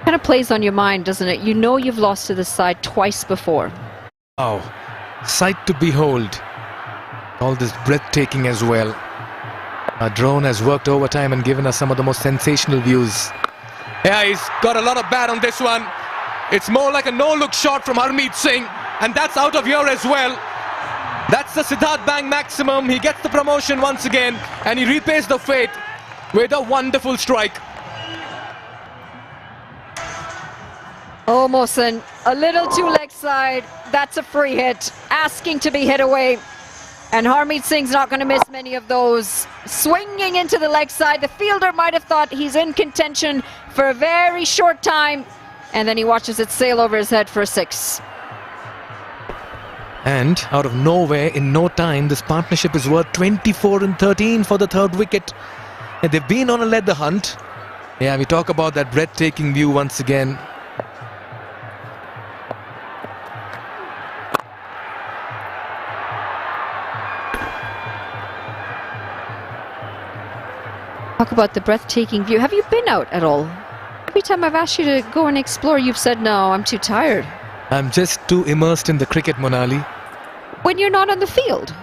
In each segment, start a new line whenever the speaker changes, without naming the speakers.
Kind of plays on your mind, doesn't it? You know you've lost to this side twice before.
Oh, sight to behold. All this breathtaking as well. Our drone has worked overtime and given us some of the most sensational views. Yeah, he's got a lot of bat on this one. It's more like a no-look shot from Harmeet Singh, and that's out of here as well. That's the Siddharth Bang maximum. He gets the promotion once again, and he repays the fate with a wonderful strike.
Oh, Mohsin, a little too leg side. That's a free hit, asking to be hit away. And Harmeet Singh's not going to miss many of those. Swinging into the leg side, the fielder might have thought he's in contention for a very short time, and then he watches it sail over his head for a 6.
And out of nowhere, in no time, this partnership is worth 24 and 13 for the third wicket. And they've been on a leather hunt. Yeah, we talk about that breathtaking view once again.
Talk about the breathtaking view. Have you been out at all? Every time I've asked you to go and explore, you've said, no, I'm too tired.
I'm just too immersed in the cricket, Monali.
When you're not on the field?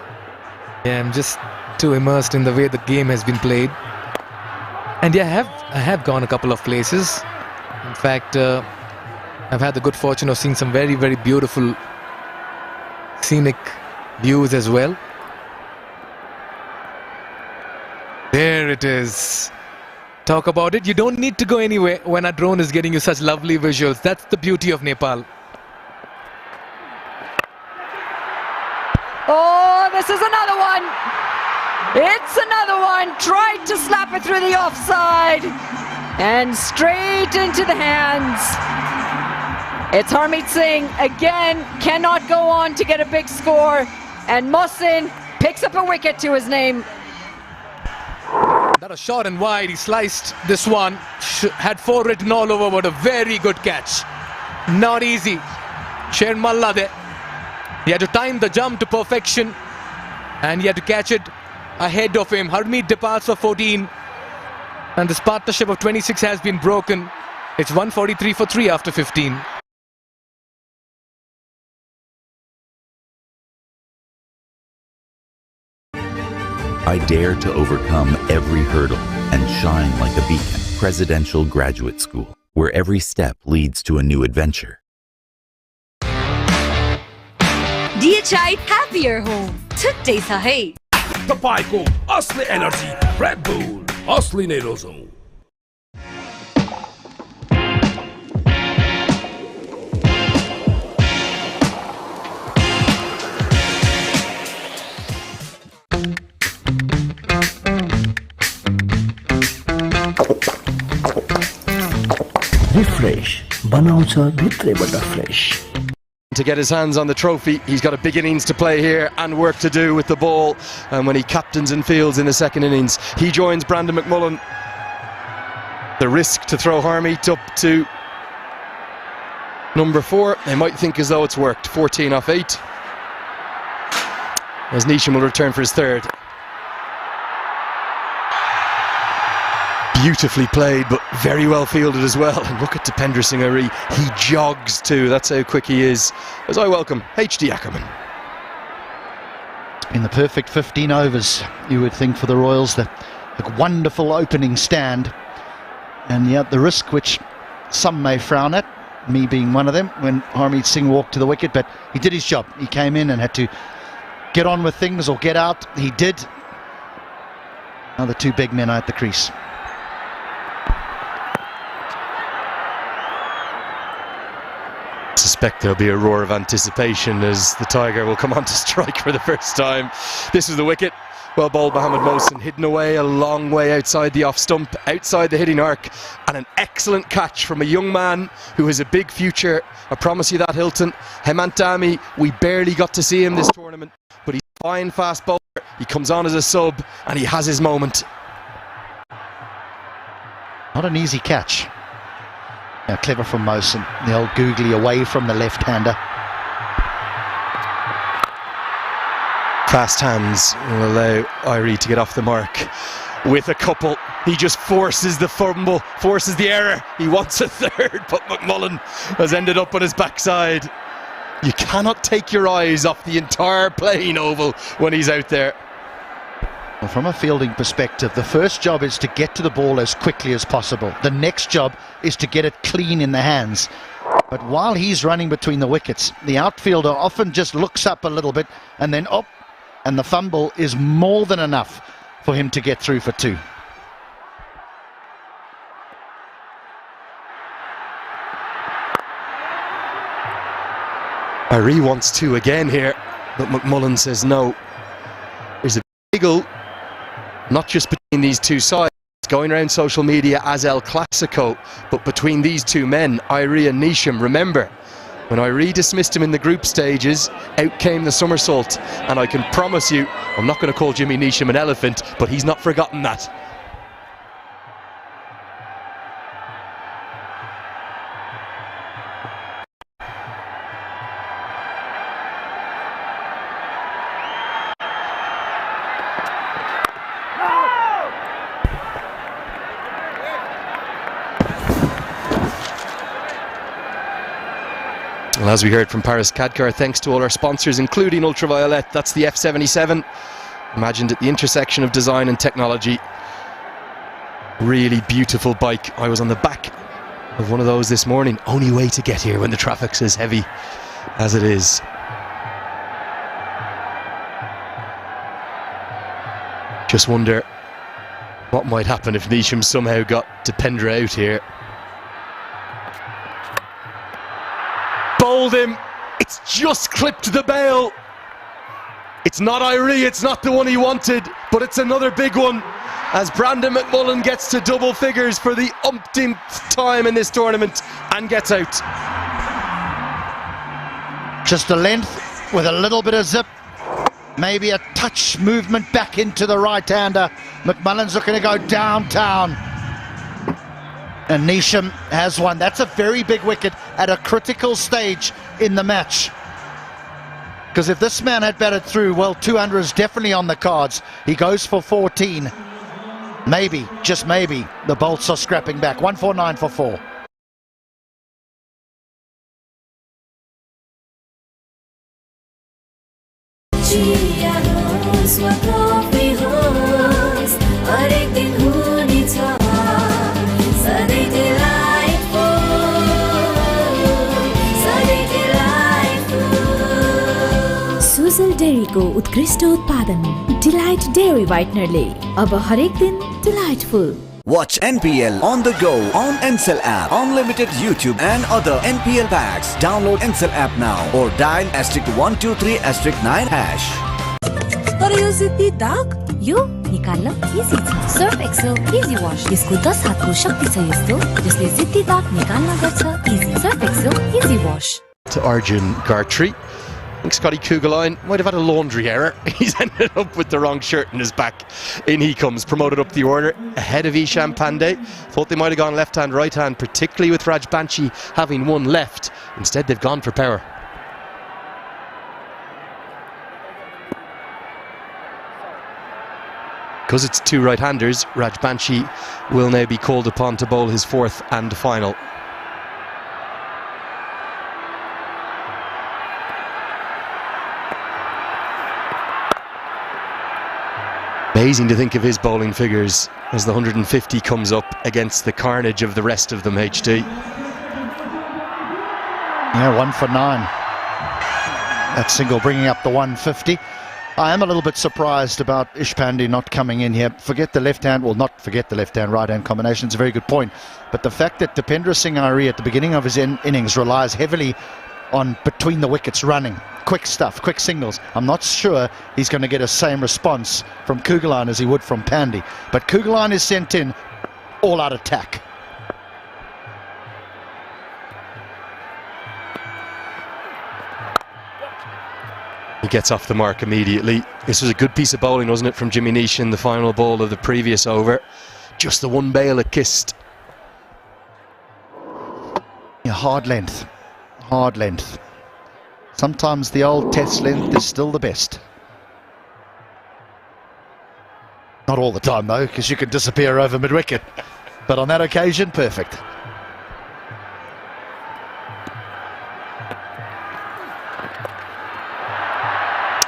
Yeah, I'm just too immersed in the way the game has been played. And yeah, I have gone a couple of places. In fact, I've had the good fortune of seeing some very, very beautiful scenic views as well. There it is. Talk about it. You don't need to go anywhere when a drone is getting you such lovely visuals. That's the beauty of Nepal.
Oh, this is another one. It's another one. Tried to slap it through the offside. And straight into the hands. It's Harmeet Singh again. Cannot go on to get a big score. And Mohsin picks up a wicket to his name.
That was short and wide. He sliced this one. Had 4 written all over, but a very good catch. Not easy. Sher Malla there. He had to time the jump to perfection, and he had to catch it ahead of him. Harmeet departs for 14, and this partnership of 26 has been broken. It's 143 for 3 after 15.
I dare to overcome every hurdle and shine like a beacon. Presidential Graduate School, where every step leads to a new adventure.
DHI Happier Home. Today's है.
तपाईको असली energy red bull असली नै रोजौं.
Refresh बनाउँछ भित्रैबाट fresh.
To get his hands on the trophy, he's got a big innings to play here and work to do with the ball. And when he captains and fields in the second innings, he joins Brandon McMullen. The risk to throw Harmeet up to number 4, they might think as though it's worked. 14 off 8. As Neesham will return for his 3rd. Beautifully played, but very well fielded as well. And look at Tapendra Singh Ari, he jogs too. That's how quick he is. As I welcome HD Ackerman.
It's been the perfect 15 overs, you would think, for the Royals. The wonderful opening stand, and yet the risk which some may frown at, me being one of them, when Harmeet Singh walked to the wicket, but he did his job. He came in and had to get on with things or get out. He did. Now the 2 big men are at the crease.
I suspect there'll be a roar of anticipation as the Tiger will come on to strike for the first time. This is the wicket. Well bowled Mohammed Mohsin, hidden away a long way outside the off stump, outside the hitting arc, and an excellent catch from a young man who has a big future. I promise you that, Hilton. Hemant Thami, we barely got to see him this tournament, but he's a fine fast bowler. He comes on as a sub and he has his moment.
Not an easy catch. Now clever from Mohsin, the old googly away from the left-hander.
Fast hands will allow Irie to get off the mark with a couple. He just forces the fumble, forces the error. He wants a third, but McMullen has ended up on his backside. You cannot take your eyes off the entire playing oval when he's out there.
Well, from a fielding perspective, the first job is to get to the ball as quickly as possible. The next job is to get it clean in the hands. But while he's running between the wickets, the outfielder often just looks up a little bit and then up, and the fumble is more than enough for him to get through for 2.
Irie wants 2 again here, but McMullen says no. There's a biggle, not just between these two sides, it's going around social media as El Clasico, but between these two men, Irie and Neesham. Remember, when Irie dismissed him in the group stages, out came the somersault, and I can promise you, I'm not going to call Jimmy Neesham an elephant, but he's not forgotten that. Well, as we heard from Paris Kadkar, thanks to all our sponsors, including Ultraviolet, that's the F77, imagined at the intersection of design and technology. Really beautiful bike. I was on the back of one of those this morning. Only way to get here when the traffic's as heavy as it is. Just wonder what might happen if Neesham somehow got Dipendra out here. Bowled him. It's just clipped the bail. It's not Irie, it's not the one he wanted, but it's another big one as Brandon McMullen gets to double figures for the umpteenth time in this tournament and gets out.
Just a length with a little bit of zip, maybe a touch movement back into the right-hander. McMullen's looking to go downtown, and Neesham has one. That's a very big wicket at a critical stage in the match, because if this man had batted through, well, 200 is definitely on the cards. He goes for 14. Maybe, just maybe, the Bolts are scrapping back. 149 for 4.
Sujal डेयरीको उत्कृष्ट उत्पादन Delight Dairy व्हाइटनरले अब हरेक दिन delightful.
Watch NPL on the go on Ncell app. Unlimited YouTube and other NPL packs. Download Ncell app now or dial *123*9#.
तर यो जिद्दी दाग यो निकाल्न इजी छ. Surf Excel easy wash. यसको 10 हातको शक्ति छ यस्तो जसले जिद्दी दाग निकाल्न गर्छ easy. Surf Excel easy wash.
To Arjun Gartry. I think Scotty Kugeline might have had a laundry error. He's ended up with the wrong shirt in his back. In he comes, promoted up the order, ahead of Isham Pandey. Thought they might have gone left hand, right hand, particularly with Raj Banshi having one left. Instead, they've gone for power. Because it's two right-handers, Raj Banshi will now be called upon to bowl his fourth and final. Amazing to think of his bowling figures as the 150 comes up against the carnage of the rest of them, HD.
Yeah, 1 for 9. That single bringing up the 150. I am a little bit surprised about Ishpandi not coming in here. Forget the left hand, well, not forget the left hand, right hand combination. It's a very good point. But the fact that Dipendra Singh Irie at the beginning of his innings relies heavily on between the wickets running. Quick stuff, quick signals. I'm not sure he's going to get the same response from Kugeline as he would from Pandey. But Kugeline is sent in all-out attack.
He gets off the mark immediately. This was a good piece of bowling, wasn't it, from Jimmy Neesham, the final ball of the previous over. Just the one bail it kissed.
Yeah, hard length. Hard length. Sometimes the old test length is still the best. Not all the time, though, because you can disappear over mid-wicket. But on that occasion, perfect.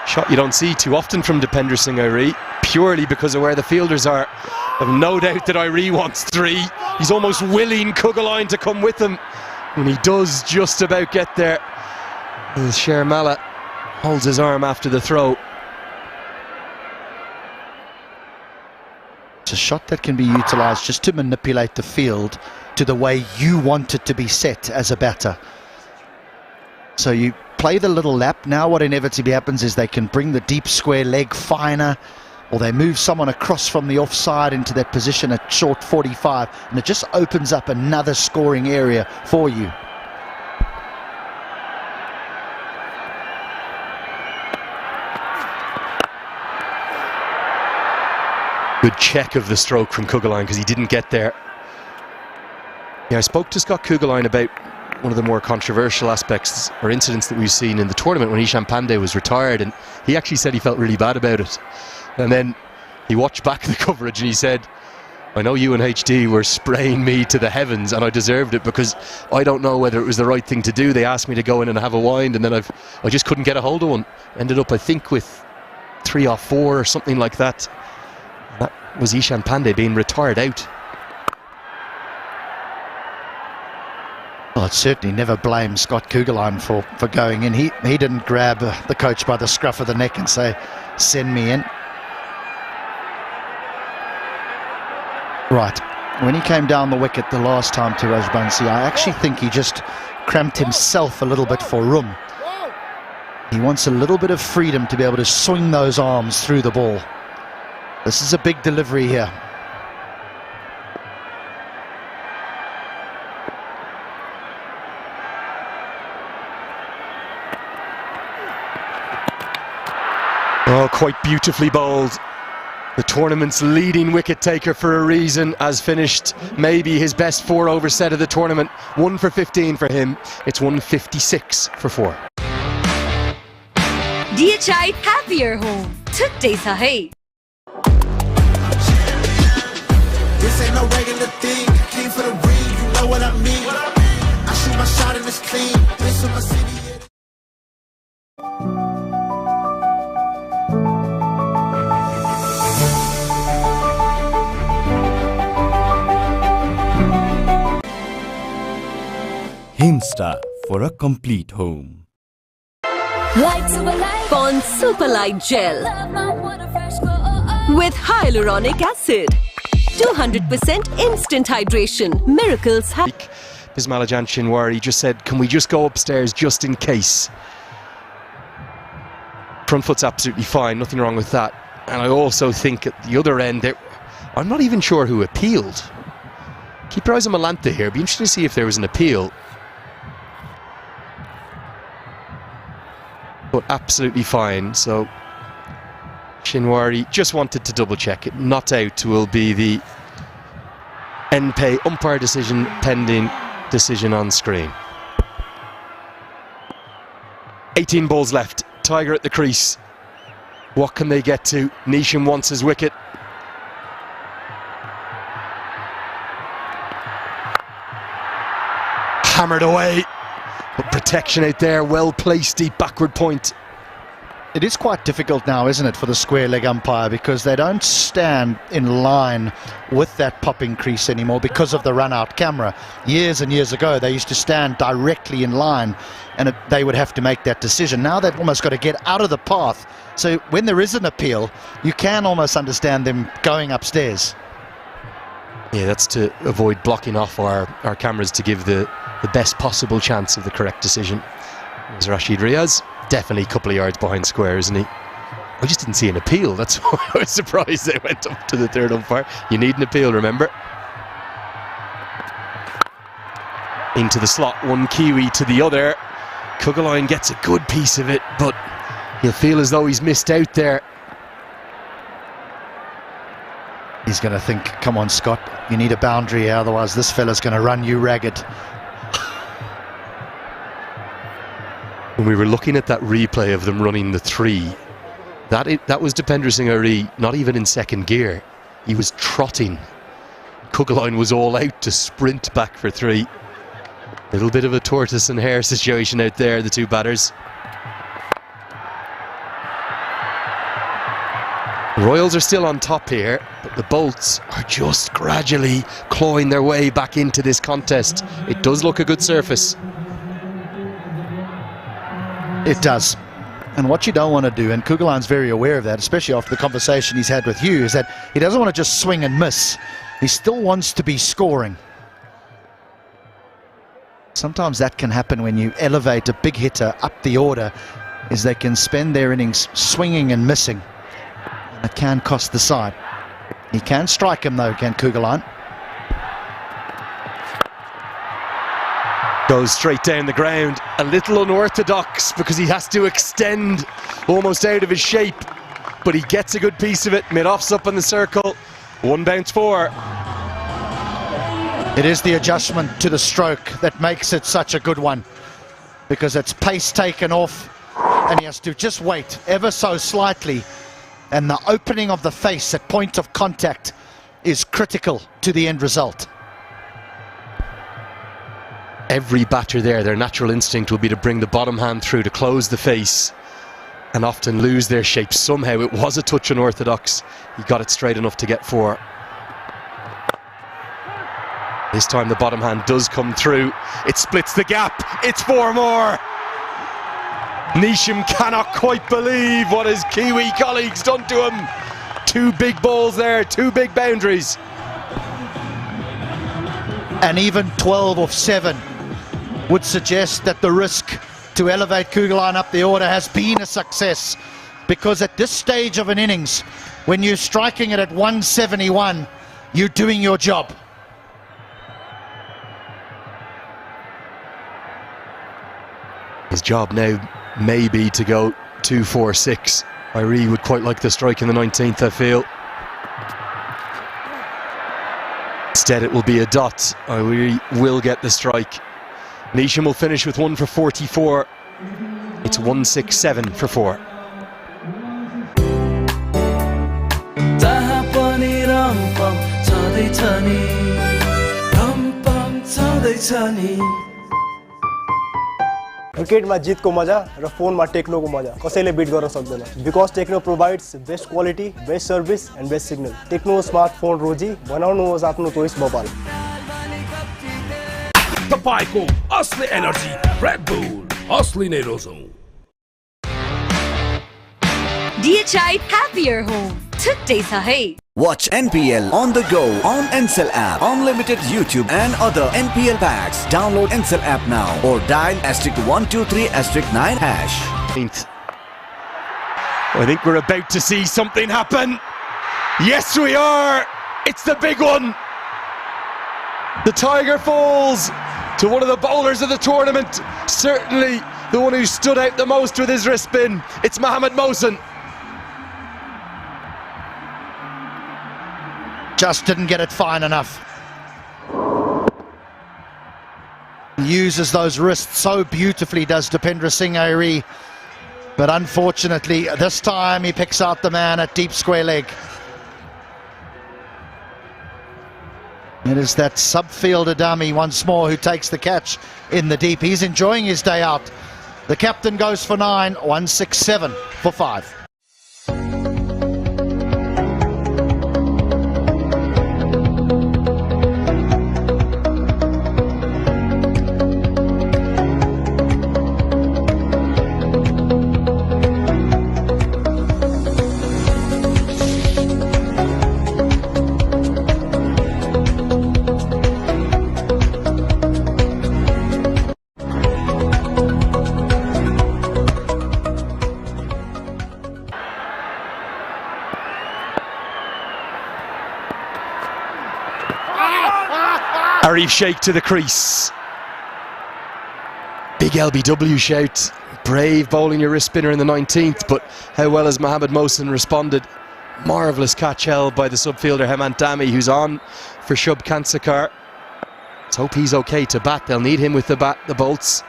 Shot you don't see too often from Dipender Singh Iree, purely because of where the fielders are. I've no doubt that Iree wants 3. He's almost willing Kuggeleijn to come with him, and he does just about get there. As Sharmila holds his arm after the throw.
It's a shot that can be utilised just to manipulate the field to the way you want it to be set as a batter. So you play the little lap. Now what inevitably happens is they can bring the deep square leg finer, or they move someone across from the offside into that position at short 45, and it just opens up another scoring area for you.
Good check of the stroke from Kuggeleijn because he didn't get there. Yeah, I spoke to Scott Kuggeleijn about one of the more controversial aspects or incidents that we've seen in the tournament when Ishan Pandey was retired, and he actually said he felt really bad about it. And then he watched back the coverage and he said, I know you and HD were spraying me to the heavens and I deserved it because I don't know whether it was the right thing to do. They asked me to go in and have a wind, and then I just couldn't get a hold of one. Ended up, I think, with 3 or 4 or something like that. That was Ishan Pandey being retired out.
Well, it certainly never blames Scott Kuggeleijn for going in. He didn't grab the coach by the scruff of the neck and say, send me in. Right, when he came down the wicket the last time to Rajbansi, I actually think he just cramped himself a little bit for room. He wants a little bit of freedom to be able to swing those arms through the ball. This is a big delivery here.
Oh, quite beautifully bowled. The tournament's leading wicket taker for a reason has finished maybe his best 4-over set of the tournament. 1 for 15 for him. It's 156 for 4.
DHI Happier Home. Today sa hai.
This ain't no regular thing. Came for the ring, you know what I mean. I shoot my shot and it's clean. This is my city.
Himsta for a complete home.
Pond Super Light Gel with hyaluronic acid. 200% instant hydration. Miracles happen.
Bismillah Shinwari just said, can we just go upstairs just in case? Front foot's absolutely fine, nothing wrong with that. And I also think at the other end, I'm not even sure who appealed. Keep your eyes on Malanta here. Be interesting to see if there was an appeal. But absolutely fine. So Shinwari just wanted to double check it. Not out will be the NPay umpire decision pending decision on screen. 18 balls left. Tiger at the crease. What can they get to? Neesham wants his wicket. Hammered away. But protection out there, well placed deep backward point.
It is quite difficult now, isn't it, for the square leg umpire, because they don't stand in line with that popping crease anymore because of the run out camera. Years and years ago they used to stand directly in line and they would have to make that decision. Now they've almost got to get out of the path, so when there is an appeal you can almost understand them going upstairs.
Yeah, that's to avoid blocking off our cameras to give the best possible chance of the correct decision. There's Rashid Riaz, definitely a couple of yards behind square, isn't he? I just didn't see an appeal. That's why I was surprised they went up to the third umpire. You need an appeal, remember. Into the slot, one Kiwi to the other. Kuggeleijn gets a good piece of it, but he'll feel as though he's missed out there.
He's going to think, come on Scott, you need a boundary here, otherwise this fella's going to run you ragged.
When we were looking at that replay of them running the 3, That was Dipendra Singh Ari, not even in second gear. He was trotting. Kuggeleijn was all out to sprint back for 3. Little bit of a tortoise and hare situation out there, the two batters. The Royals are still on top here, but the Bolts are just gradually clawing their way back into this contest. It does look a good surface.
It does. And what you don't want to do, and Kugelein's very aware of that, especially after the conversation he's had with you, is that he doesn't want to just swing and miss. He still wants to be scoring. Sometimes that can happen when you elevate a big hitter up the order, is they can spend their innings swinging and missing. And it can cost the side. He can strike him though, can Kuggeleijn.
Goes straight down the ground, a little unorthodox because he has to extend almost out of his shape, but he gets a good piece of it. Mid-off's up in the circle, 1 bounce 4.
It is the adjustment to the stroke that makes it such a good one, because it's pace taken off and he has to just wait ever so slightly, and the opening of the face at point of contact is critical to the end result.
Every batter there, their natural instinct will be to bring the bottom hand through to close the face and often lose their shape. Somehow it was a touch unorthodox. He got it straight enough to get 4. This time the bottom hand does come through. It splits the gap. It's 4 more. Neesham cannot quite believe what his Kiwi colleagues done to him. 2 big balls there, 2 big boundaries.
And even 12 off 7 would suggest that the risk to elevate Kuggeleijn up the order has been a success, because at this stage of an innings, when you're striking it at 171, you're doing your job.
His job now may be to go 2-4-6. Irie would quite like the strike in the 19th, I feel. Instead it will be a dot. Irie will get the strike. Neesham will finish with 1 for 44. It's 167 for 4.
क्रिकेटमा जितको मजा र फोनमा टेक्नोको मजा कसैले beat गर्न सक्दैन, because Tecno provides best quality, best service and best signal. Tecno smartphone रोजी बनाउनुहोस् आफ्नो चोइस बबाल।
तपाईँको असली एनर्जी रेड बुल असली नै रोजौं।
DHI Happier Home छुट्टै छ है।
Watch NPL on the go on Ncell app, unlimited YouTube and other NPL packs. Download Ncell app now or dial *123*9#.
I think we're about to see something happen. Yes, we are. It's the big one. The Tiger falls to one of the bowlers of the tournament. Certainly the one who stood out the most with his wrist spin. It's Mohammad Mohsin.
Just didn't get it fine enough. Uses those wrists so beautifully, does Dipendra Singh Ari. But unfortunately, this time he picks out the man at deep square leg. It is that sub-fielder Thami once more who takes the catch in the deep. He's enjoying his day out. The captain goes for 9, 167 for 5.
Arif Sheikh to the crease. Big LBW shout. Brave bowling your wrist spinner in the 19th, but how well has Mohammad Mohsin responded? Marvellous catch held by the subfielder Hemant Thami, who's on for Shubh Kansakar. Let's hope he's okay to bat. They'll need him with the bat, the Bolts.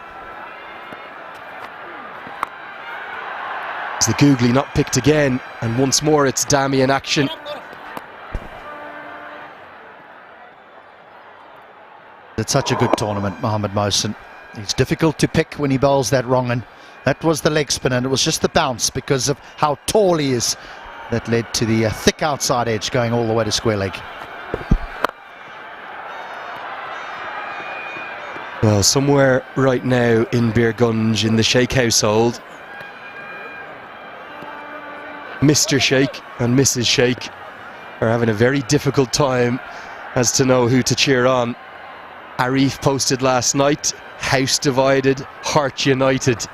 Is the googly not picked again? And once more it's Thami in action.
It's such a good tournament, Mohammed Mohsen. He's difficult to pick when he bowls that wrong, and that was the leg spin, and it was just the bounce because of how tall he is that led to the thick outside edge going all the way to square leg.
Well, somewhere right now in Birgunj, in the Sheikh household, Mr. Sheikh and Mrs. Sheikh are having a very difficult time as to know who to cheer on. Arif posted last night, house divided, heart united.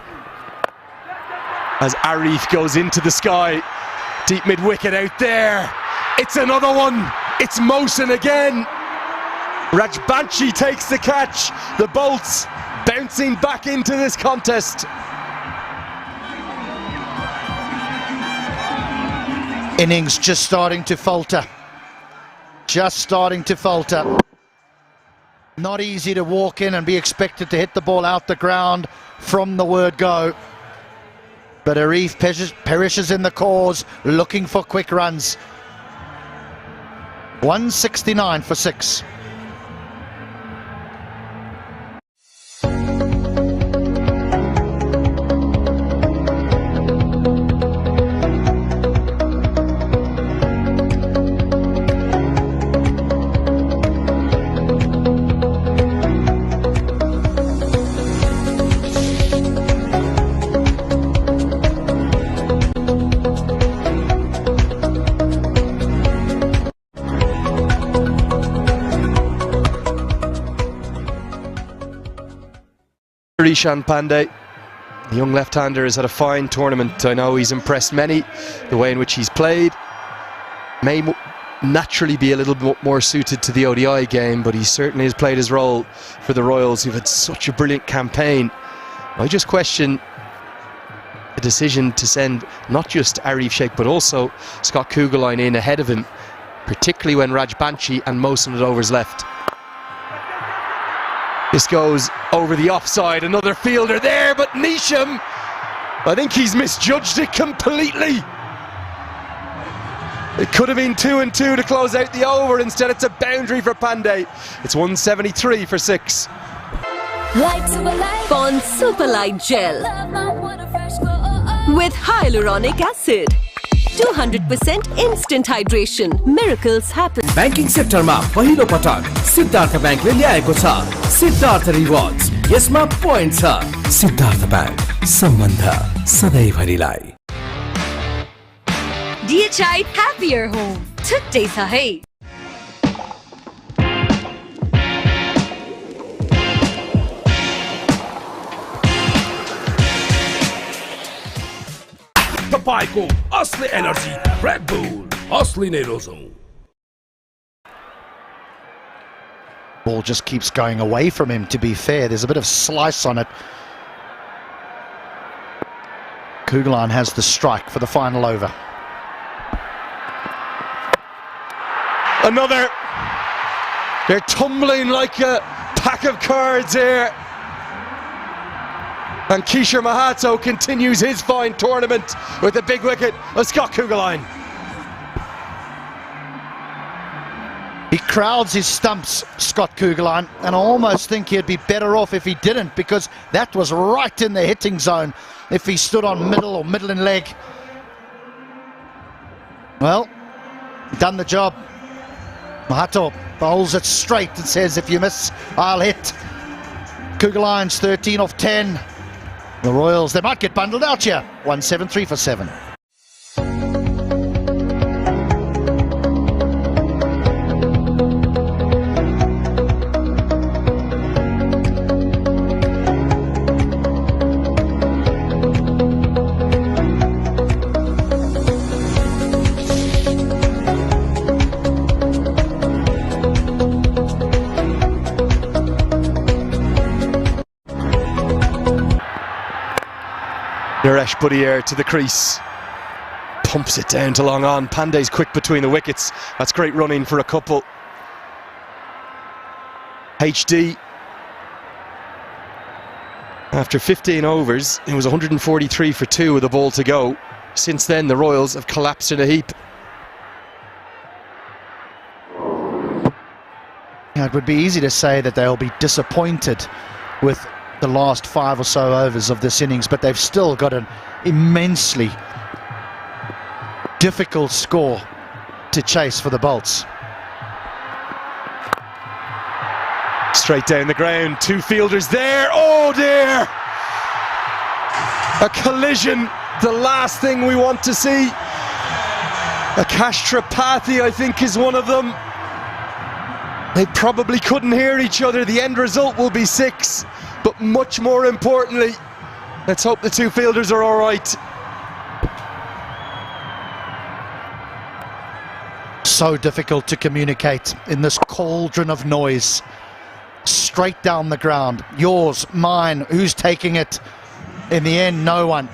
As Arif goes into the sky, deep mid-wicket out there. It's another one. It's Mohsen again. Rajbanshi takes the catch. The bolts bouncing back into this contest.
Innings just starting to falter. Just starting to falter. Not easy to walk in and be expected to hit the ball out the ground from the word go. But Arif perishes in the cause, looking for quick runs. 169 for 6.
Rishan Pandey, the young left-hander, has had a fine tournament. I know he's impressed many, the way in which he's played. May naturally be a little bit more suited to the ODI game, but he certainly has played his role for the Royals, who've had such a brilliant campaign. I just question the decision to send not just Arif Sheikh but also Scott Kugelheim in ahead of him, particularly when Rajbanshi and Mohsen had overs left. This goes over the offside, another fielder there, but Nisham, I think he's misjudged it completely. It could have been 2 and 2 to close out the over. Instead it's a boundary for Pandey. It's 173 for 6.
Pond Super Light Gel with hyaluronic acid. 200% instant hydration. Miracles happen.
Banking सेक्टरमा पहिलो पटक सिद्धार्थ बैंकले ल्याएको छ Siddharth rewards. यसमा point छ। Siddharth bank, सम्बन्ध सधैँभरिलाई।
DHI Happier Home छुट्टै छ है।
तपाईको असली एनर्जी रेड बुल असली नै रोजौं।
Ball just keeps going away from him, to be fair. There's a bit of slice on it. Kugelheim has the strike for the final over.
Another. They're tumbling like a pack of cards here. And Kishore Mahato continues his fine tournament with the big wicket of Scott Kugelheim.
He crowds his stumps, Scott Kugelheim, and I almost think he'd be better off if he didn't, because that was right in the hitting zone if he stood on middle or middle and leg. Well, done the job. Mahato bowls it straight and says, if you miss, I'll hit. Kugelheim's 13 off 10. The Royals, they might get bundled out here. 173 for 7.
Naresh Budiyar to the crease, pumps it down to long on. Pandey's quick between the wickets. That's great running for a couple. HD, after 15 overs, it was 143 for 2 with a ball to go. Since then, the Royals have collapsed in a heap.
Yeah, it would be easy to say that they'll be disappointed with the last 5 or so overs of this innings, but they've still got an immensely difficult score to chase for the Bolts.
Straight down the ground, 2 fielders there. Oh dear! A collision, the last thing we want to see. Akash Tripathi, I think, is one of them. They probably couldn't hear each other. The end result will be 6, but much more importantly, let's hope the 2 fielders are all right.
So difficult to communicate in this cauldron of noise. Straight down the ground. Yours, mine, who's taking it? In the end, no one.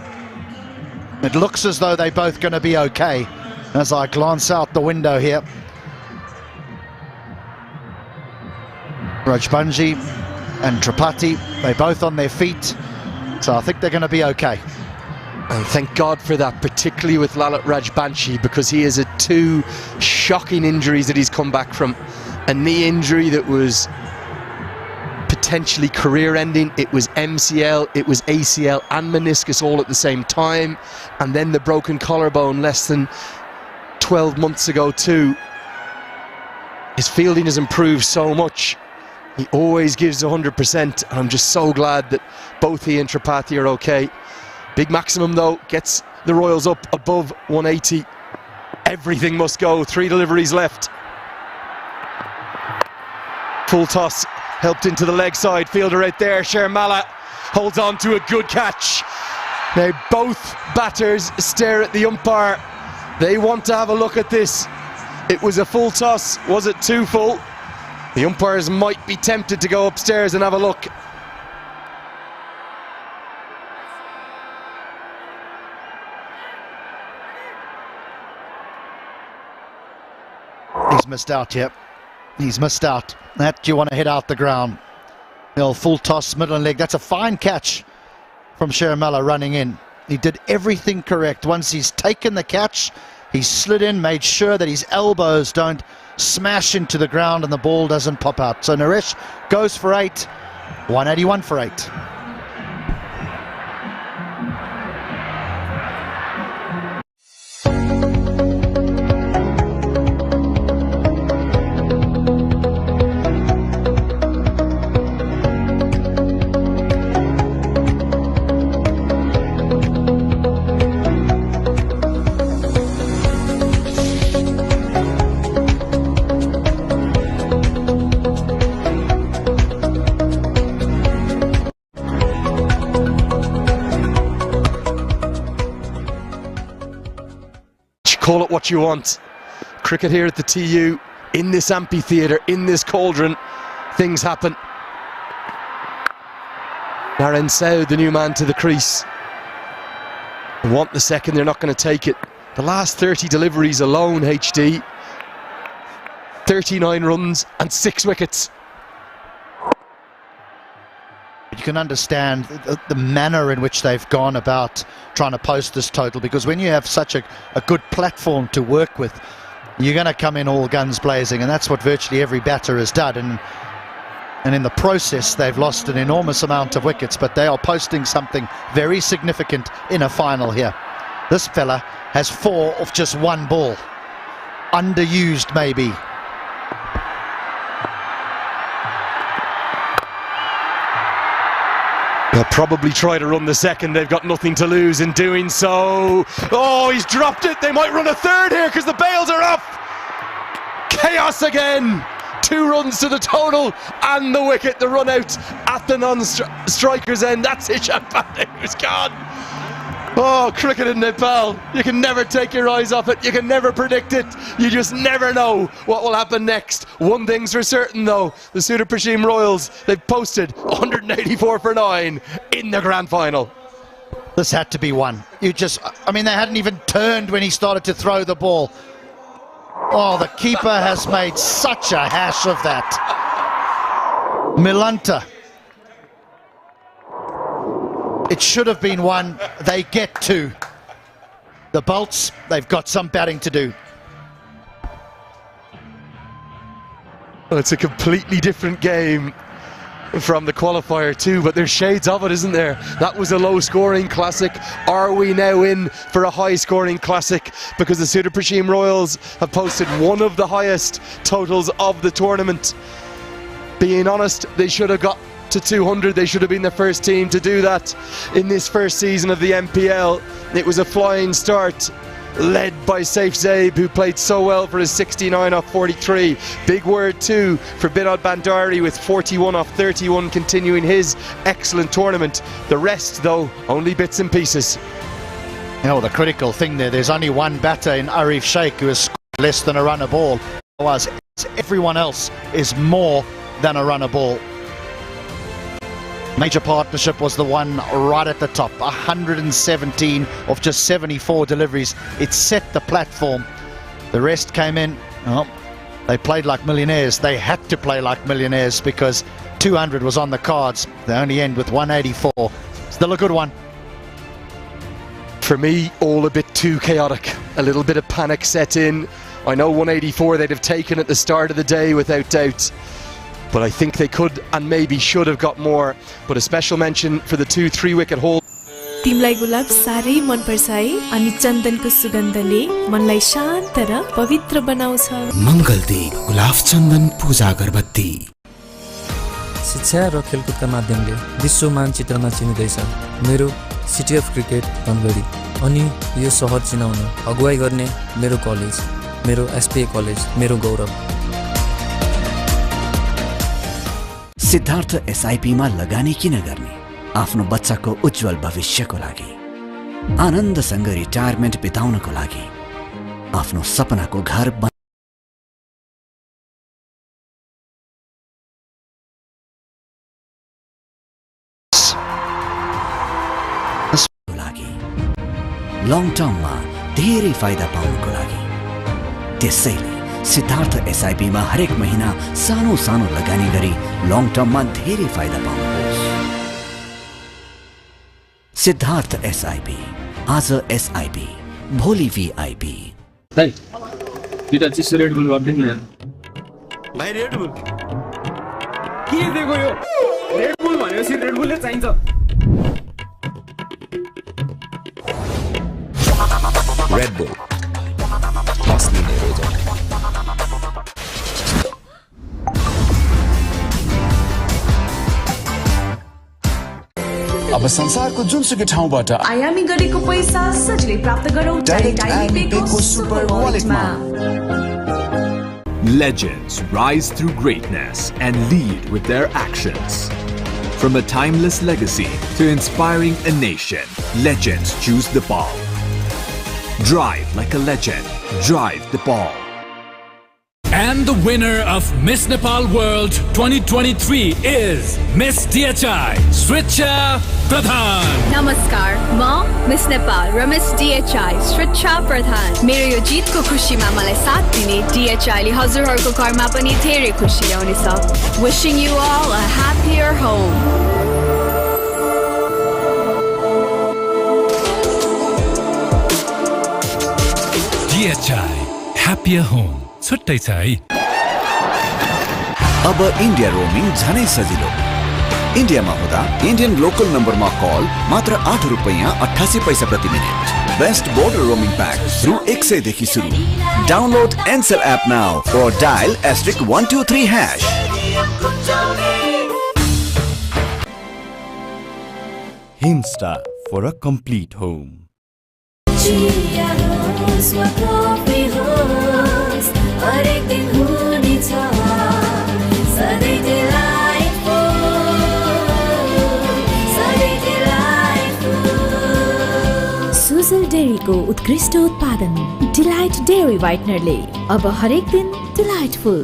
It looks as though they're both going to be okay as I glance out the window here. Rajbanji and Tripathi, they're both on their feet, so I think they're going to be okay.
And thank God for that, particularly with Lalit Rajbanshi, because he has had 2 shocking injuries that he's come back from. A knee injury that was potentially career-ending. It was MCL, it was ACL and meniscus all at the same time, and then the broken collarbone less than 12 months ago too. His fielding has improved so much. He always gives 100%. I'm just so glad that both he and Tripathi are okay. Big Maximum though gets the Royals up above 180. Everything must go. 3 deliveries left. Full toss helped into the leg side. Fielder out there. Shermala holds on to a good catch. Now both batters stare at the umpire. They want to have a look at this. It was a full toss. Was it too full? The umpires might be tempted to go upstairs and have a look.
He's missed out here. He's missed out. That you want to hit out the ground. The full toss, middle leg. That's a fine catch from Shermala running in. He did everything correct. Once he's taken the catch, he slid in, made sure that his elbows don't smash into the ground and the ball doesn't pop out. So Naresh goes for 8, 181 for 8.
Call it what you want. Cricket here at the TU, in this amphitheatre, in this cauldron, things happen. Naren Saud, the new man to the crease. They want the second, they're not going to take it. The last 30 deliveries alone, HD. 39 runs and 6 wickets.
You can understand the manner in which they've gone about trying to post this total, because when you have such a good platform to work with, you're going to come in all guns blazing, and that's what virtually every batter has done. And in the process, they've lost an enormous amount of wickets, but they are posting something very significant in a final here. This fella has 4 of just 1 ball. Underused, maybe.
They'll probably try to run the second. They've got nothing to lose in doing so. Oh, he's dropped it. They might run a third here because the bails are up. Chaos again. 2 runs to the total and the wicket, the run out at the non-striker's end. That's Ishan Pandey, who's gone. Oh, cricket in Nepal. You can never take your eyes off it. You can never predict it. You just never know what will happen next. One thing's for certain, though. The Sudar Prashim Royals, they've posted 184 for 9 in the grand final.
This had to be one. I mean, they hadn't even turned when he started to throw the ball. Oh, the keeper has made such a hash of that. Milanta. It should have been 1. They get 2. the Bolts, they've got some batting to do.
Well, it's a completely different game from the qualifier too, but there's shades of it, isn't there? That was a low-scoring classic. Are we now in for a high-scoring classic? Because the Sudha Prashim Royals have posted one of the highest totals of the tournament. Being honest, they should have got to 200. They should have been the first team to do that in this first season of the MPL. It was a flying start, led by Saif Zaib, who played so well for his 69 off 43. Big word too for Binod Bandari with 41 off 31, continuing his excellent tournament. The rest, though, only bits and pieces.
You know, the critical thing there's only one batter in Arif Sheikh who has scored less than a run a ball. Otherwise, everyone else is more than a run a ball. Major Partnership was the one right at the top, 117 of just 74 deliveries. It set the platform. The rest came in. Oh, they played like millionaires. They had to play like millionaires because 200 was on the cards. They only end with 184. Still a good one.
For me, all a bit too chaotic. A little bit of panic set in. I know 184 they'd have taken at the start of the day without doubt, but I think they could and maybe should have got more. But a special mention for the 2-3 wicket haul.
तिमलाई गुलाब साह्रै मन पर्छ है अनि चन्दनको सुगन्धले मनलाई शान्त र पवित्र बनाउँछ
मङ्गलदीप गुलाब चन्दन पूजा अगरबत्ती
शिक्षा र खेलकुदका माध्यमले विश्व मानचित्रमा चिनिँदैछ मेरो सिटी अफ क्रिकेट धनगढी अनि यो सहर चिनाउन अगुवाई गर्ने मेरो कलेज मेरो एसपीए कलेज मेरो गौरव
सिद्धार्थ एसआईपी मा लगानी किन गर्ने आफ्नो बच्चाको उज्जवल भविष्यको लागि आनन्दसँग रिटायरमेन्ट बिताउनको लागि आफ्नो सपनाको घर लागि लङ टर्ममा धेरै फाइदा पाउनको लागि त्यसैले सिद्धार्थ एसआईपी मा हरेक महिना सानो सानो लगानी गरी लङ टर्ममा धेरै फाइदा पाउनुहोस् सिद्धार्थ एसआईपी आज एसआईपी भोलि वीआईपी
भाइ दुईटा चिसो रेड बुल गर्दिन न भाइ रेड बुल के दिएको यो रेड बुल भनेपछि रेड बुलले चाहिन्छ
रेड बुल असली नेरोजा अब संसारको जुनसुकै ठाउँबाट
आयामी गरेको पैसा सजिलै प्राप्त गरौँ डाइरेक्ट आयामी पेको सुपर वालेटमा
Legends rise through greatness and lead with their actions. From a timeless legacy to inspiring a nation, legends choose the ball. Drive like a legend. Drive the ball.
And the winner of Miss Nepal World 2023 is Miss DHI, Sricha Pradhan.
नमस्कार, म miss Nepal र miss DHI श्रिचा प्रधान। मेरो यो जितको खुसीमा मलाई साथ दिने DHI ले हजुरहरूको घरमा पनि धेरै खुसी ल्याउनेछ। Wishing you all a happier home.
DHI, happier home. छुट्टै छ है
अब इन्डिया रोमिङ झनै सजिलो इन्डियामा हुँदा इन्डियन लोकल नम्बरमा कल मात्र 8 रुपैयाँ 88 पैसा प्रति minute best border roaming pack रु 100 देखि सुरु डाउनलोड एनसेल एप नाउ और dial *123#.
Himsta for a complete home.
Sujal डेरीको उत्कृष्ट उत्पादन डिलाइट डेयरी व्हाइटनरले अब हरेक दिन delightful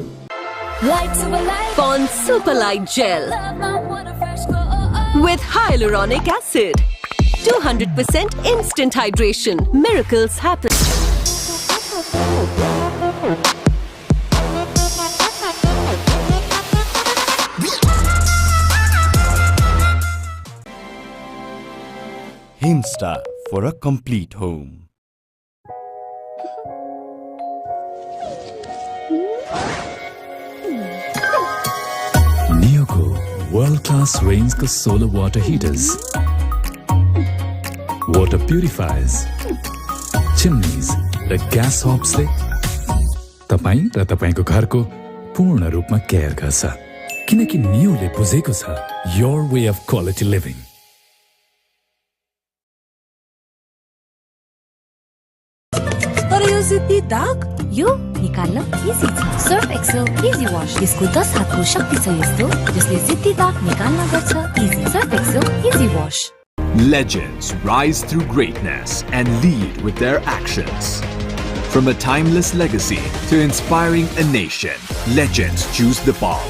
Pond Super Light Gel with hyaluronic acid. 200% instant hydration. Miracles happen.
Himsta for a complete home. World class रेन्जको solar water heaters, water purifiers, chimneys र gas हब्सले तपाईँ र तपाईँको घरको पूर्ण रूपमा केयर गर्छ, किनकि नियोले बुझेको छ your way of quality living.
तर यो जिद्दी दाग यो निकाल्न इजी छ। सर्फ एक्सेल इजी वाश, यसको 10 हातको शक्ति छ यस्तो जसले जिद्दी दाग निकाल्न गर्छ easy. Surf Excel easy wash.
Legends rise through greatness and lead with their actions. From a timeless legacy to inspiring a nation, legends choose the ball.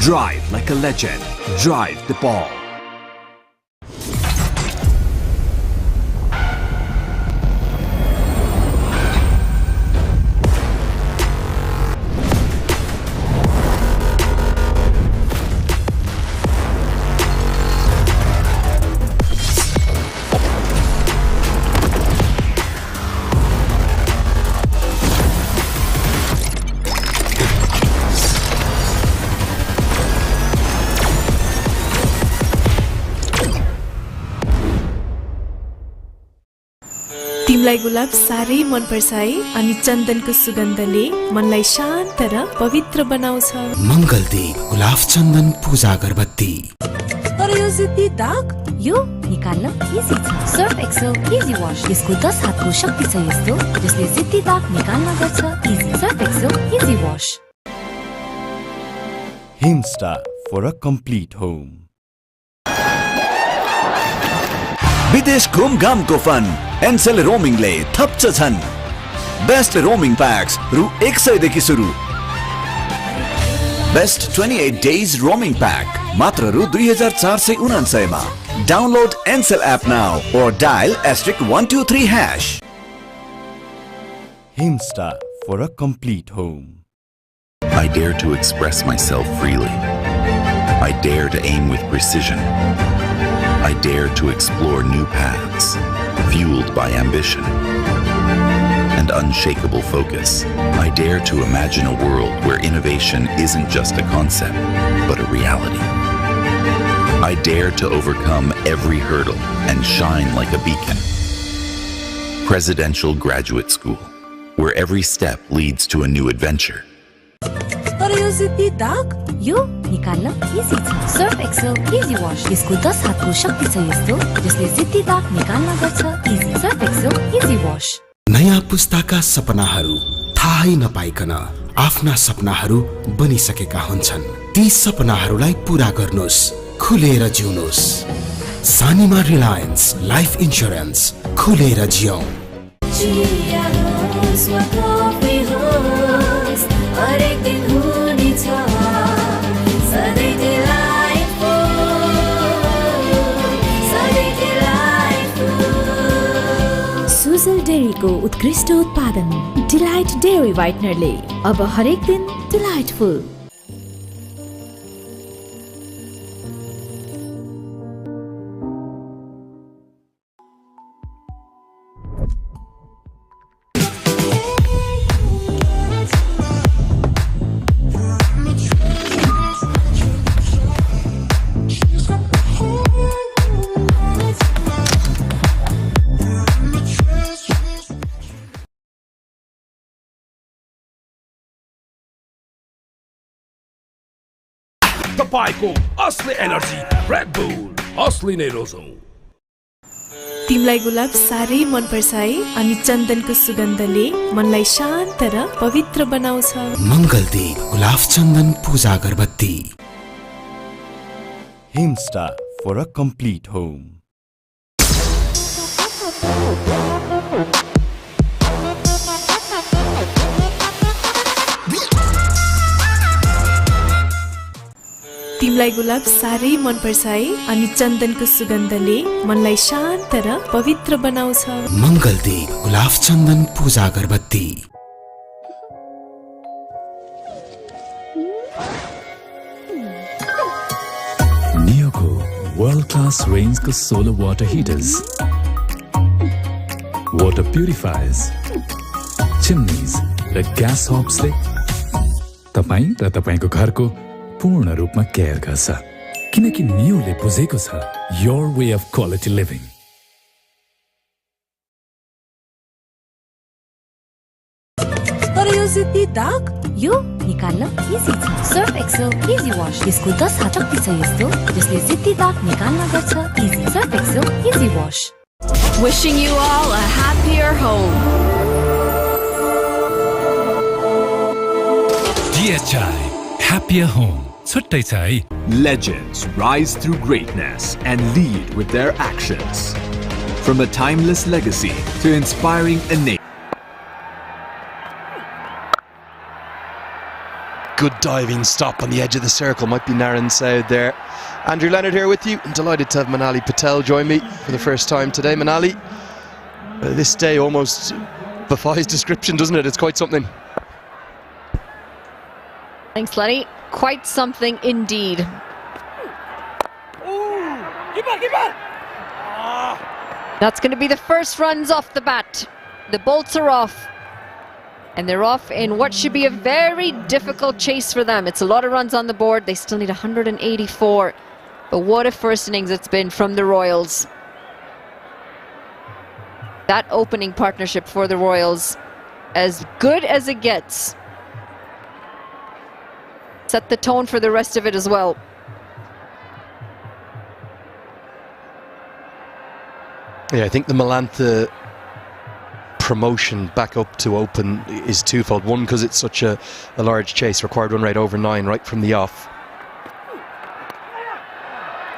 Drive like a legend, drive the ball.
तिमीलाई गुलाब साह्रै मन पर्छ है, अनि चन्दनको सुगन्धले मनलाई शान्त र पवित्र बनाउँछ।
मङ्गलदीप गुलाब चन्दन पूजा अगरबत्ती।
तर यो जिद्दी दाग यो निकाल्न इजी छ। सर्फ एक्सेल इजी वाश, यसको 10 हातको शक्ति छ यस्तो जसले जिद्दी दाग निकाल्न गर्छ easy. Surf Excel easy wash.
Himstar for a complete home. विदेश घुमघामको फन एनसेल रोमिङले थप्छ छन्। बेस्ट रोमिङ प्याक्स रु 100 देखि सुरु। बेस्ट 28 डेज रोमिङ प्याक मात्र रु 2499 मा। Download Ncell app now or dial *123#. Himstar for a complete home.
I dare to express myself freely. I dare to aim with precision. I dare to explore new paths, fueled by ambition and unshakable focus. I dare to imagine a world where innovation isn't just a concept, but a reality. I dare to overcome every hurdle and shine like a beacon. Presidential Graduate School, where every step leads to a new adventure.
तर यो जिद्दी दाग यो निकाल्न easy छ। Surf Excel easy wash, यसको 10 हातको शक्ति छ यस्तो जसले जिद्दी दाग निकाल्न गर्छ easy. Surf Excel easy wash.
नयाँ पुस्ताका सपनाहरू थाहै नपाइकन आफ्ना सपनाहरू बनिसकेका हुन्छन्। ती सपनाहरूलाई पूरा गर्नुस्, खुलेर जिउनुस्। सानीमा रिलायन्स लाइफ इन्स्योरेन्स, खुलेर जियौं।
हरेक दिन हुनेछ सधैँ सुजल डेरीको उत्कृष्ट उत्पादन डिलाइट डेयरी व्हाइटनरले अब हरेक दिन डिलाइटफुल।
तपाईको असली एनर्जी रेड बुल असली नै रोजौ।
तिमीलाई गुलाब साह्रै मन पर्छ है, अनि चन्दनको सुगन्धले मनलाई शान्त र पवित्र बनाउँछ।
मङ्गलदीप गुलाब चन्दन पूजा अगरबत्ती।
Himstar for a complete home.
तिमीलाई गुलाब साह्रै मन पर्छ है, अनि चन्दनको सुगन्धले मनलाई शान्त र पवित्र बनाउँछ।
मङ्गलदीप गुलाब चन्दन पूजा अगरबत्ती।
नियोको वर्ल्ड क्लास रेन्जको solar water heaters, water purifiers, chimneys र ग्यास हब्सले तपाईँ र तपाईँको घरको
पूर्ण रूपमा केयर गर्छ किनकि नियोले बुझेको छ your way of quality living.
तर यो जिद्दी दाग यो निकाल्न इजी छ सर्फ एक्सेल इजी वाश यसको 10 हात शक्ति छ यस्तो जसले जिद्दी दाग निकाल्न गर्छ easy Surf Excel easy wash.
Wishing you all a happier home.
DHI Happier Home. छुट्टै छ है.
Legends rise through greatness and lead with their actions. From a timeless legacy to inspiring a nation.
Good diving stop on the edge of the circle. Might be Naren Saud there. Andrew Leonard here with you. I'm delighted to have Manali Patel join me for the first time today. Manali, this day almost defies description, doesn't it? It's quite something.
Thanks, Lenny. Quite something indeed. That's going to be the first runs off the bat. The bolts are off. And they're off in what should be a very difficult chase for them. It's a lot of runs on the board. They still need 184. But what a first innings it's been from the Royals. That opening partnership for the Royals, as good as it gets. Set the tone for the rest of it as well.
Yeah, I think the Malantha promotion back up to open is twofold. One, because it's such a large chase, required run rate over 9 right from the off.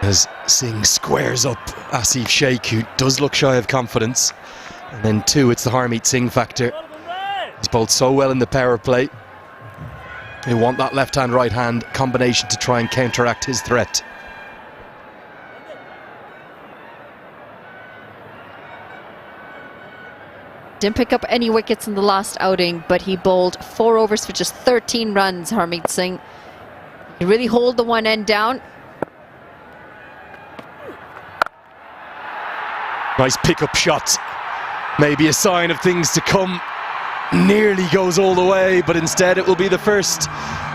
As Singh squares up Asif Sheikh, who does look shy of confidence. And then 2, it's the Harmeet Singh factor. He's bowled so well in the power play. They want that left-hand, right-hand combination to try and counteract his threat.
Didn't pick up any wickets in the last outing, but he bowled 4 overs for just 13 runs, Harmeet Singh. He really hold the one end down.
Nice pick-up shot. Maybe a sign of things to come. Nearly goes all the way, but instead it will be the first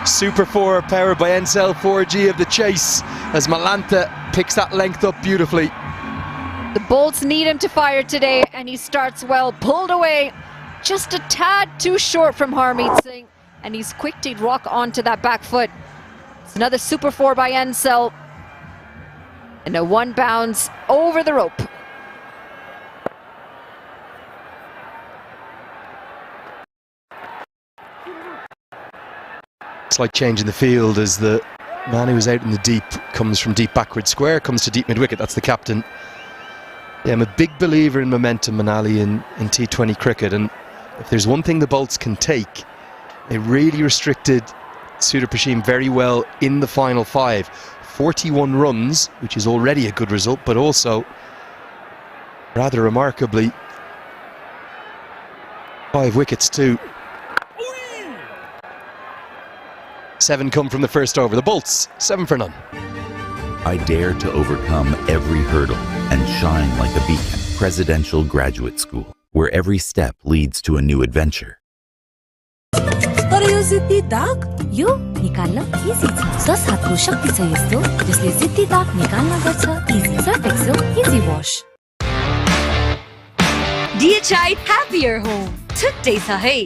Super 4 powered by Ncell 4G of the chase as Malantha picks that length up beautifully.
The Bolts need him to fire today, and he starts well. Pulled away, just a tad too short from Harmeet Singh, and he's quick to rock onto that back foot. It's another Super 4 by Ncell, and a 1 bounce over the rope.
Slight change in the field as the man who was out in the deep comes from deep backward square, comes to deep mid-wicket. That's the captain. Yeah, I'm a big believer in momentum, Manali, in T20 cricket, and if there's one thing the Bolts can take, they really restricted Sudar Pashim very well in the final 5. 41 runs, which is already a good result, but also, rather remarkably, 5 wickets too. 7 come from the first over. The Bolts, 7 for none.
I dare to overcome every hurdle and shine like a beacon. Presidential Graduate School, where every step leads to a new adventure.
तर यो जिद्दी दाग यो निकाल्न easy छ 10 हातको शक्ति छ यस्तो जसले जिद्दी दाग निकाल्न गर्छ easy Surf Excel easy wash.
DHI Happier Home. छुट्टै छ है.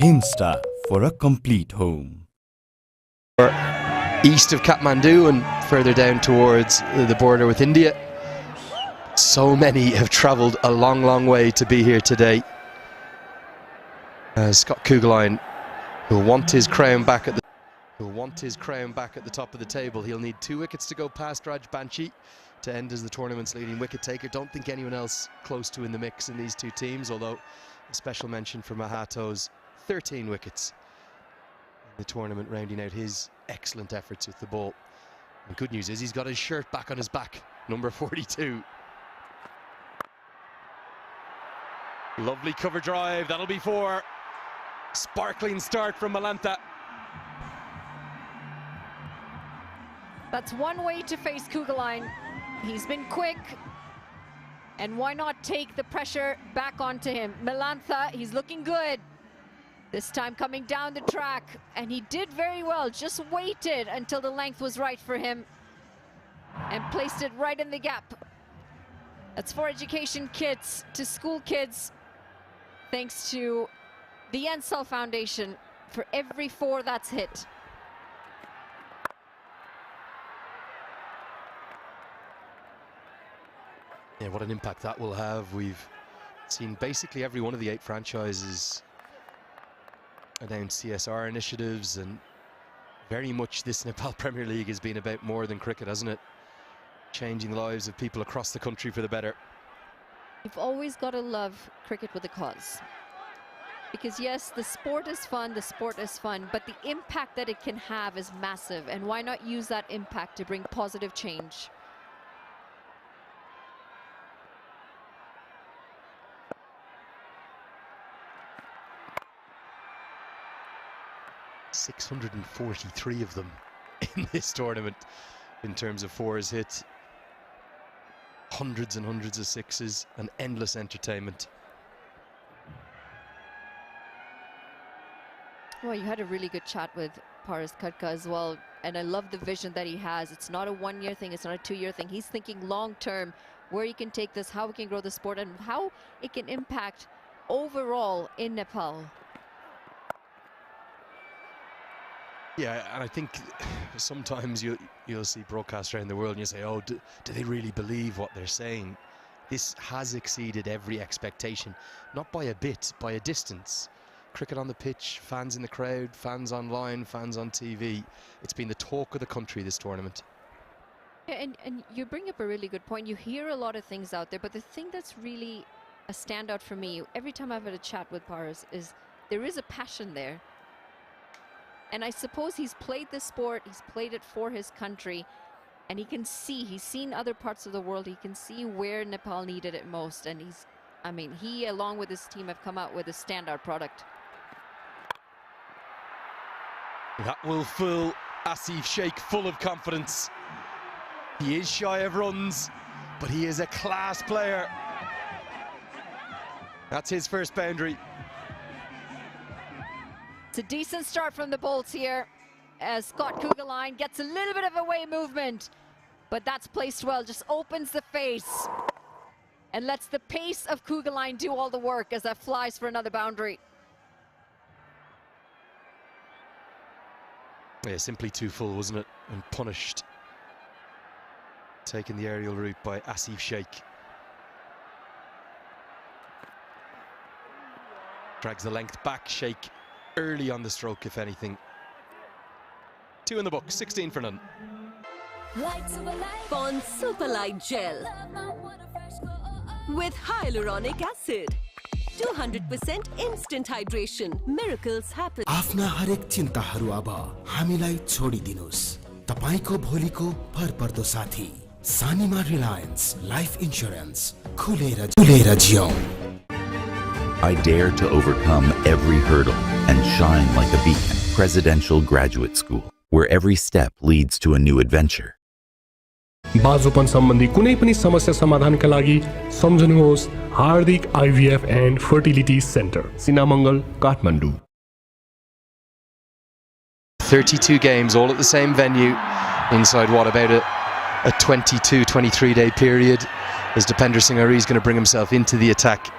Insta for a complete home.
East of Kathmandu and further down towards the border with India. So many have travelled a long way to be here today. Scott Kugelheim, who'll want his crown back at the top of the table. He'll need 2 wickets to go past Raj Banshi to end as the tournament's leading wicket taker. Don't think anyone else close to in the mix in these 2 teams, although a special mention for Mahato's 13 wickets in the tournament, rounding out his excellent efforts with the ball. And good news is he's got his shirt back on his back, number 42. Lovely cover drive, that'll be 4. Sparkling start from Malantha.
That's one way to face Kugelheim. He's been quick. And why not take the pressure back onto him? Melantha, he's looking good. This time coming down the track. And he did very well, just waited until the length was right for him. And placed it right in the gap. That's 4 education kits to school kids. Thanks to the Ensel Foundation for every 4 that's hit.
Yeah, what an impact that will have. We've seen basically every one of the 8 franchises announce CSR initiatives, and very much this Nepal Premier League has been about more than cricket, hasn't it? Changing the lives of people across the country for the better.
You've always got to love cricket with a cause. Because yes, the sport is fun, but the impact that it can have is massive. And why not use that impact to bring positive change?
.643 of them in this tournament in terms of 4s hit. Hundreds and hundreds of 6s and endless entertainment.
Well, you had a really good chat with Paras Khadka as well, and I love the vision that he has. It's not a 1-year thing, it's not a 2-year thing. He's thinking long term, where he can take this, how we can grow the sport, and how it can impact overall in Nepal.
Yeah, and I think sometimes you'll see broadcasts around the world and you say, oh, do they really believe what they're saying? This has exceeded every expectation, not by a bit, by a distance. Cricket on the pitch, fans in the crowd, fans online, fans on TV. It's been the talk of the country, this tournament.
Yeah, and you bring up a really good point. You hear a lot of things out there, but the thing that's really a standout for me, every time I've had a chat with Paras, is there is a passion there. And I suppose he's played this sport, he's played it for his country, and he can see, he's seen other parts of the world, he can see where Nepal needed it most, and he along with his team have come out with a standout product.
That will fill Asif Sheikh full of confidence. He is shy of runs, but he is a class player. That's his first boundary.
It's a decent start from the Bolts here, as Scott Kugelheim gets a little bit of away movement, but that's placed well, just opens the face and lets the pace of Kugelheim do all the work as that flies for another boundary.
Yeah, simply too full, wasn't it? And punished. Taking the aerial route by Asif Sheikh. Drags the length back, Sheikh early on the stroke, if anything. 2 in the book, 16 for none.
Pond Super Light Gel with hyaluronic acid. 200% instant hydration. Miracles happen.
आफ्ना हरेक चिन्ताहरू अब हामीलाई छोडिदिनुस्। तपाईको भोलिको भरपर्दो साथी सानीमा Reliance life insurance खुलेर जियौं।
I dare to overcome every hurdle and shine like a beacon. Presidential Graduate School, where every step leads to a new adventure.
बाजोपन सम्बन्धी कुनै पनि समस्या समाधानका लागि सम्झनुहोस् हार्दिक IVF and Fertility Center, Sinamangal, Kathmandu.
32 games, all at the same venue, inside what, about a 22-23 day period, as Dipender Singh Ari is going to bring himself into the attack.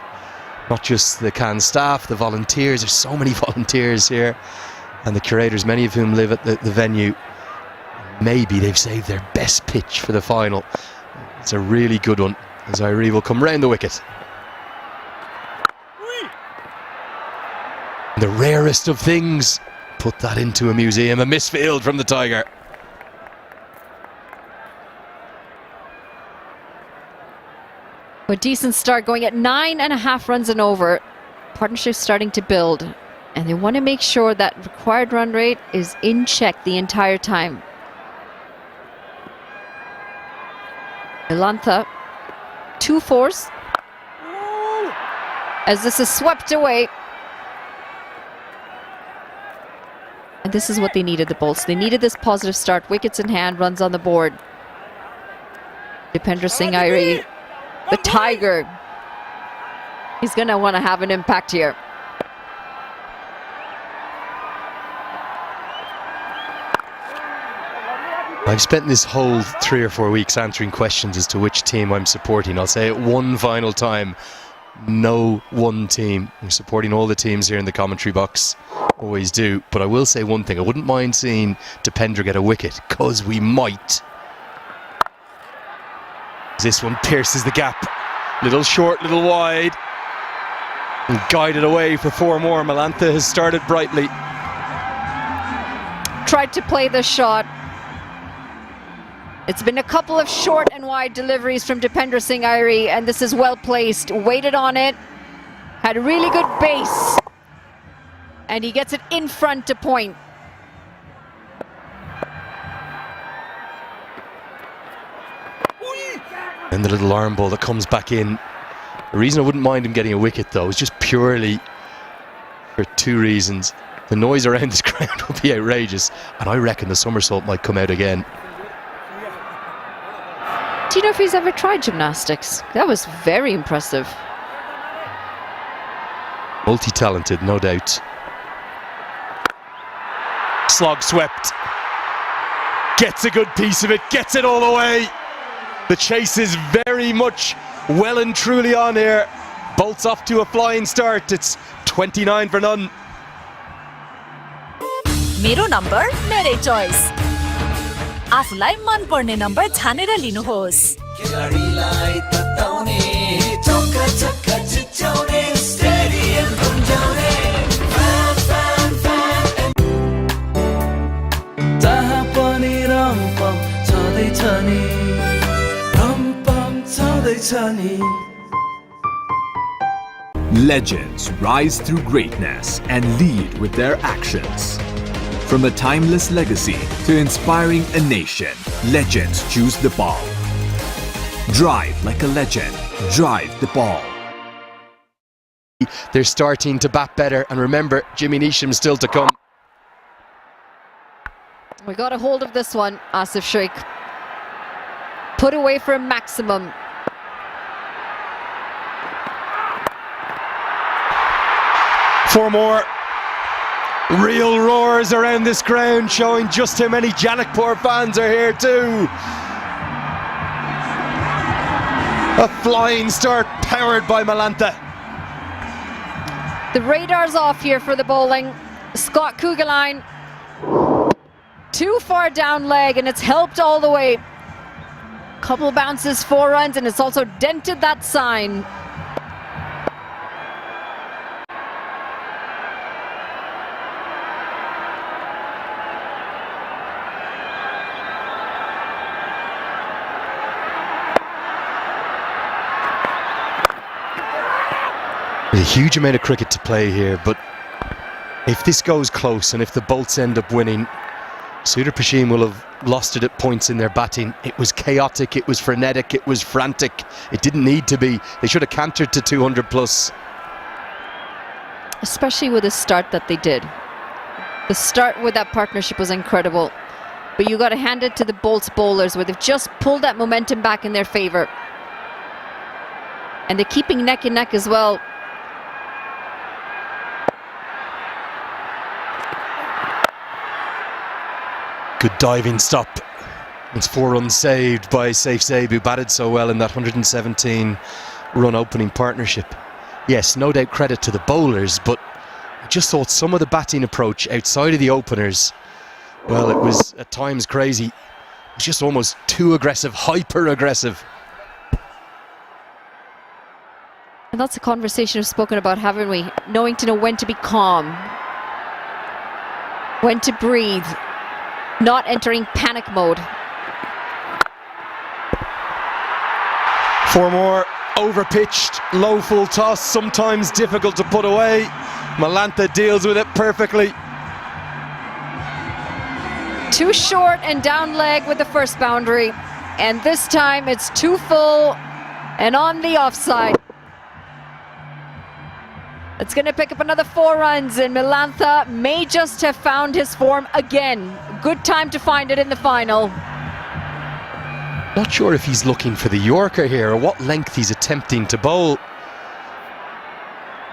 Not just the Cannes staff, the volunteers, there's so many volunteers here, and the curators, many of whom live at the venue. Maybe they've saved their best pitch for the final. It's a really good one, as Irie will come round the wicket. The rarest of things, put that into a museum, a misfield from the Tiger.
A decent start, going at 9.5 runs and over. Partnership starting to build, and they want to make sure that required run rate is in check the entire time. Melantha, 2 4s, as this is swept away. And this is what they needed, the Bolts. They needed this positive start, wickets in hand, runs on the board. Dipender Singh Airi, the Tiger, he's going to want to have an impact here.
I've spent this whole 3 or 4 weeks answering questions as to which team I'm supporting. I'll say it one final time. No one team. I'm supporting all the teams here in the commentary box. Always do. But I will say one thing. I wouldn't mind seeing Dipender get a wicket, because we might. This one pierces the gap. Little short, little wide. And guided away for 4 more. Malantha has started brightly.
Tried to play the shot. It's been a couple of short and wide deliveries from Dipender Singh Airi, and this is well placed. Waited on it, had a really good base, and he gets it in front to point.
And the little arm ball that comes back in. The reason I wouldn't mind him getting a wicket, though, is just purely for 2 reasons. The noise around this ground will be outrageous, and I reckon the somersault might come out again.
Do you know if he's ever tried gymnastics? That was very impressive.
Multi-talented, no doubt. Slog swept. Gets a good piece of it, gets it all the way. The chase is very much well and truly on here. Bolts off to a flying start. It's 29 for none.
मेरो number मेरै चोइस आफुलाई मन पर्ने number छानेर लिनुहोस् खेलाडीलाई तताउने चक्का चक्का चिच्याउने stadium गुन्जाउने fan fan fan जहाँ पनि रम्पम छँदैछ नि रम्पम छँदैछ नि
Legends rise through greatness and lead with their actions. From a timeless legacy to inspiring a nation, legends choose the ball. Drive like a legend. Drive the ball.
They're starting to bat better, and remember, Jimmy Neesham's still to come.
We got a hold of this one, Asif Sheikh. Put away for a maximum.
Four more. Real roars around this ground, showing just how many Janakpur fans are here too. A flying start powered by Malantha.
The radar's off here for the bowling. Scott Kugeline, too far down leg, and it's helped all the way. Couple bounces, 4 runs, and it's also dented that sign.
There's a huge amount of cricket to play here, but if this goes close and if the Bolts end up winning, Sudhir Pashim will have lost it at points in their batting. It was chaotic, it was frenetic, it was frantic. It didn't need to be. They should have cantered to 200 plus.
Especially with the start that they did. The start with that partnership was incredible. But you got to hand it to the Bolts bowlers, where they've just pulled that momentum back in their favour. And they're keeping neck and neck as well.
Good diving stop. It's 4 runs saved by Saif Zaib, who batted so well in that 117 run opening partnership. Yes, no doubt credit to the bowlers, but I just thought some of the batting approach outside of the openers, well, it was at times crazy. It was just almost too aggressive, hyper aggressive.
And that's a conversation we've spoken about, haven't we? Knowing to know when to be calm, when to breathe, not entering panic mode.
4 more, overpitched, low full toss, sometimes difficult to put away. Malantha deals with it perfectly.
Too short and down leg with the first boundary. And this time it's too full and on the offside. It's going to pick up another 4 runs, and Malantha may just have found his form again. Good time to find it in the final.
Not sure if he's looking for the Yorker here or what length he's attempting to bowl.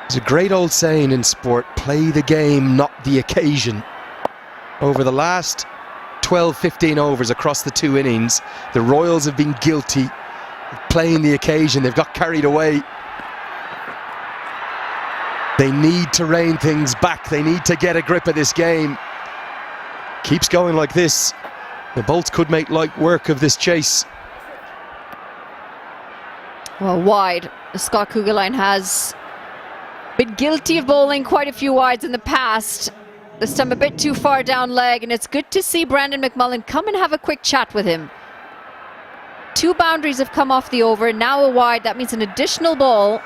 There's a great old saying in sport, play the game, not the occasion. Over the last 12-15 overs across the two innings, the Royals have been guilty of playing the occasion. They've got carried away. They need to rein things back. They need to get a grip of this game. Keeps going like this, the Bolts could make light work of this chase.
Well, wide. Scott Kugelheim has been guilty of bowling quite a few wides in the past. This time a bit too far down leg, and it's good to see Brandon McMullen come and have a quick chat with him. 2 boundaries have come off the over, now a wide. That means an additional ball.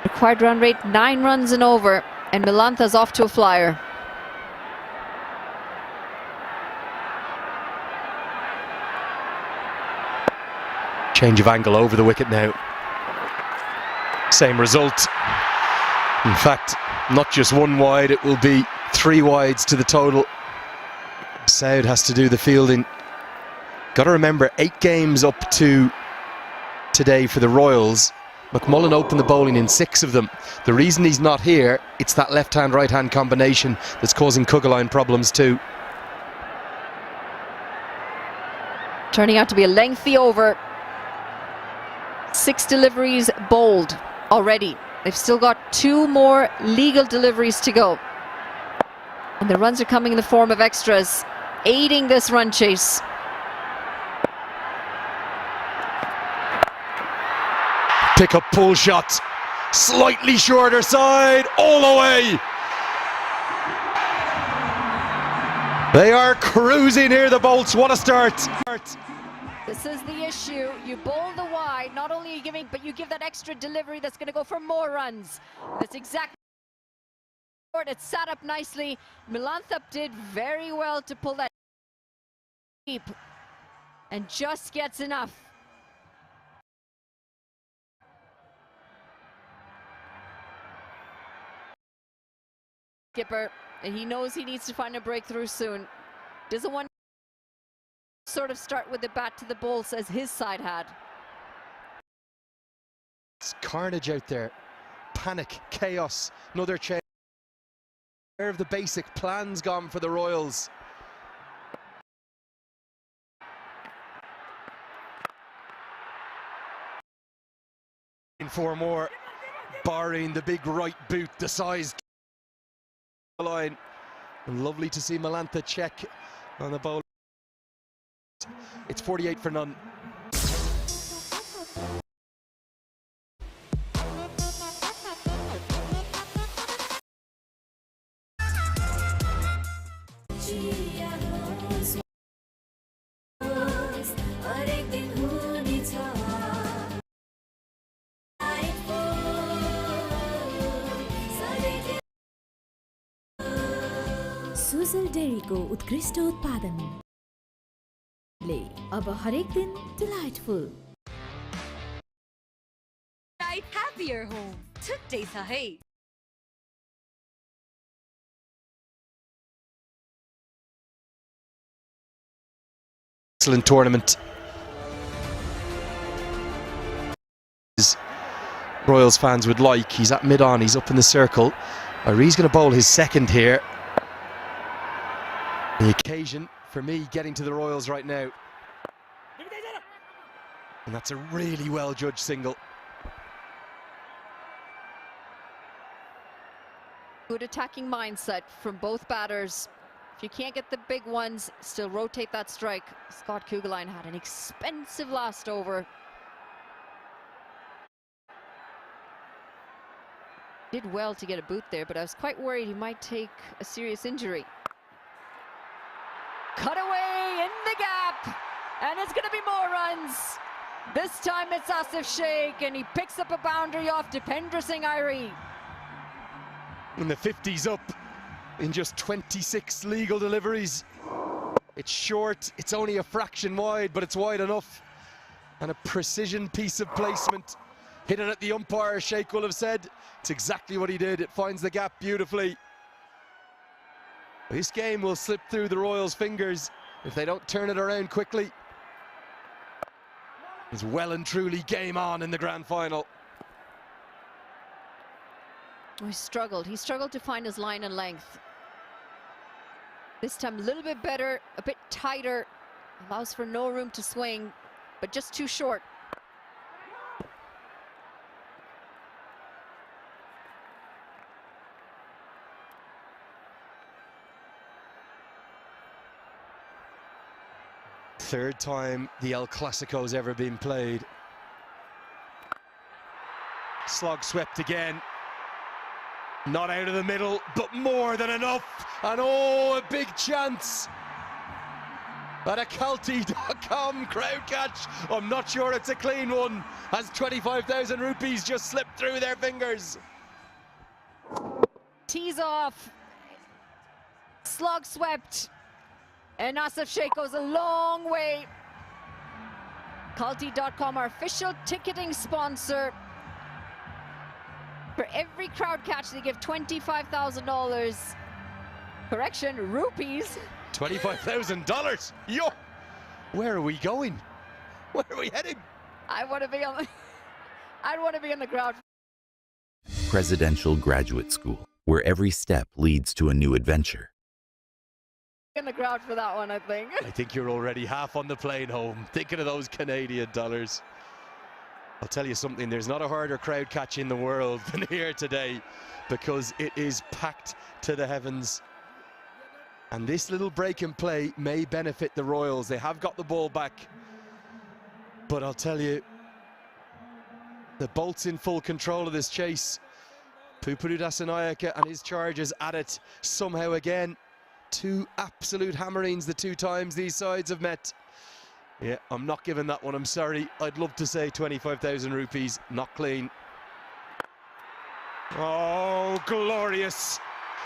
Required run rate 9 runs and over, and Milantha's off to a flyer.
Change of angle over the wicket now. Same result. In fact, not just 1 wide, it will be 3 wides to the total. Saud has to do the fielding. Got to remember, 8 games up to today for the Royals. McMullen opened the bowling in 6 of them. The reason he's not here, it's that left-hand, right-hand combination that's causing Kugelheim problems too.
Turning out to be a lengthy over. 6 deliveries bowled already. They've still got 2 more legal deliveries to go. And the runs are coming in the form of extras, aiding this run chase.
Pick up pull shot, slightly shorter side, all the way. They are cruising here, the Bolts. What a start.
This is the issue. You bowl the wide, not only are you giving, but you give that extra delivery that's going to go for more runs. That's exactly what it's set up nicely. Milantha did very well to pull that deep and just gets enough. Skipper, and he knows he needs to find a breakthrough soon. Doesn't want to sort of start with the bat to the Bolts as his side had.
It's carnage out there. Panic, chaos, another change. Of the basic plans gone for the Royals. In 4 more, barring the big right boot, the size line. And lovely to see Milantha check on the bowl. It's 48 for none.
Sujal डेरीको उत्कृष्ट उत्पादन ले अब हरेक दिन delightful
Light happier home छुट्टै छ है
Excellent tournament. Royals fans would like. He's at mid-on, he's up in the circle. Irie's going to bowl his second here. The occasion for me getting to the Royals right now. And that's a really well-judged single.
Good attacking mindset from both batters. If you can't get the big ones, still rotate that strike. Scott Kugelheim had an expensive last over. Did well to get a boot there, but I was quite worried he might take a serious injury. Cut away in the gap, and it's going to be more runs. This time it's Asif Sheikh, and he picks up a boundary off Dipendra Singh Irie.
And the 50's up in just 26 legal deliveries. It's short, it's only a fraction wide, but it's wide enough. And a precision piece of placement. Hit it at the umpire, Sheikh will have said. It's exactly what he did. It finds the gap beautifully. This game will slip through the Royals' fingers if they don't turn it around quickly, it's well and truly game on in the grand final.
Oh, he struggled to find his line and length. This time a little bit better, a bit tighter, allows for no room to swing, but just too short.
Third time the El Clasico's ever been played. Slog swept again. Not out of the middle, but more than enough. And oh, a big chance. At a Calty.com crowd catch. I'm not sure it's a clean one, as 25,000 rupees just slipped through their fingers.
Tees off. Slog swept. And Asif Sheikh goes a long way. Calty.com, our official ticketing sponsor. For every crowd catch, they give $25,000. Correction, rupees.
$25,000. Yo, where are we going? Where are we heading?
I want to be on. I'd want to be in the crowd.
Presidential Graduate School, where every step leads to a new adventure.
In the crowd for that one, I think.
I think you're already half on the plane home, thinking of those Canadian dollars. I'll tell you something, there's not a harder crowd catch in the world than here today, because it is packed to the heavens. And this little break in play may benefit the Royals. They have got the ball back. But I'll tell you, the Bolts in full control of this chase. Pupuru Dasanayake and his charges at it somehow again. Two absolute hammerings the two times these sides have met. Yeah, I'm not giving that one, I'm sorry. I'd love to say 25,000 rupees, not clean. Oh, glorious.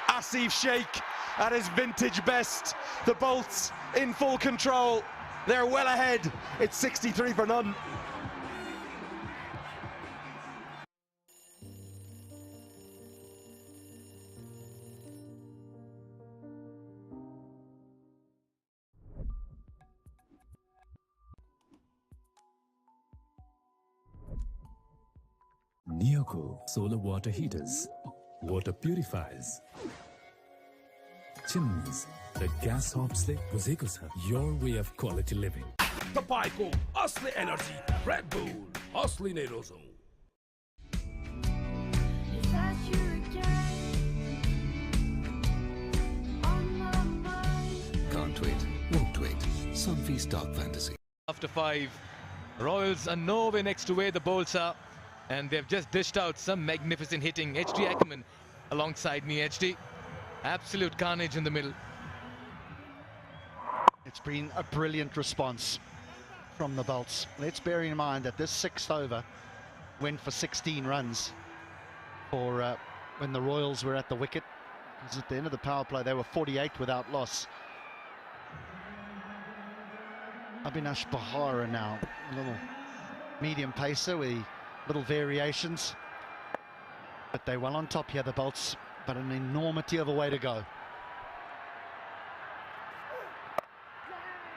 Asif Sheikh at his vintage best. The Bolts in full control. They're well ahead. It's 63 for none.
Neoco solar water heaters, water purifiers, chimneys, the gas hobs बुझेको छ. Your way of quality living.
तपाईको असली energy red bull असली नै रोजौं.
Can't wait, won't wait. Sunfeast Dark Fantasy.
After 5, Royals are nowhere next to where the Bolts are, and they've just dished out some magnificent hitting. HD Ackerman alongside me. HD, absolute carnage in the middle.
It's been a brilliant response from the Bolts. Let's bear in mind that this sixth over went for 16 runs for when the Royals were at the wicket. Because at the end of the power play, they were 48 without loss. Abhinash Bahara now, a little medium pacer with little variations. But they're well on top here, the Bolts, but an enormity of a way to go.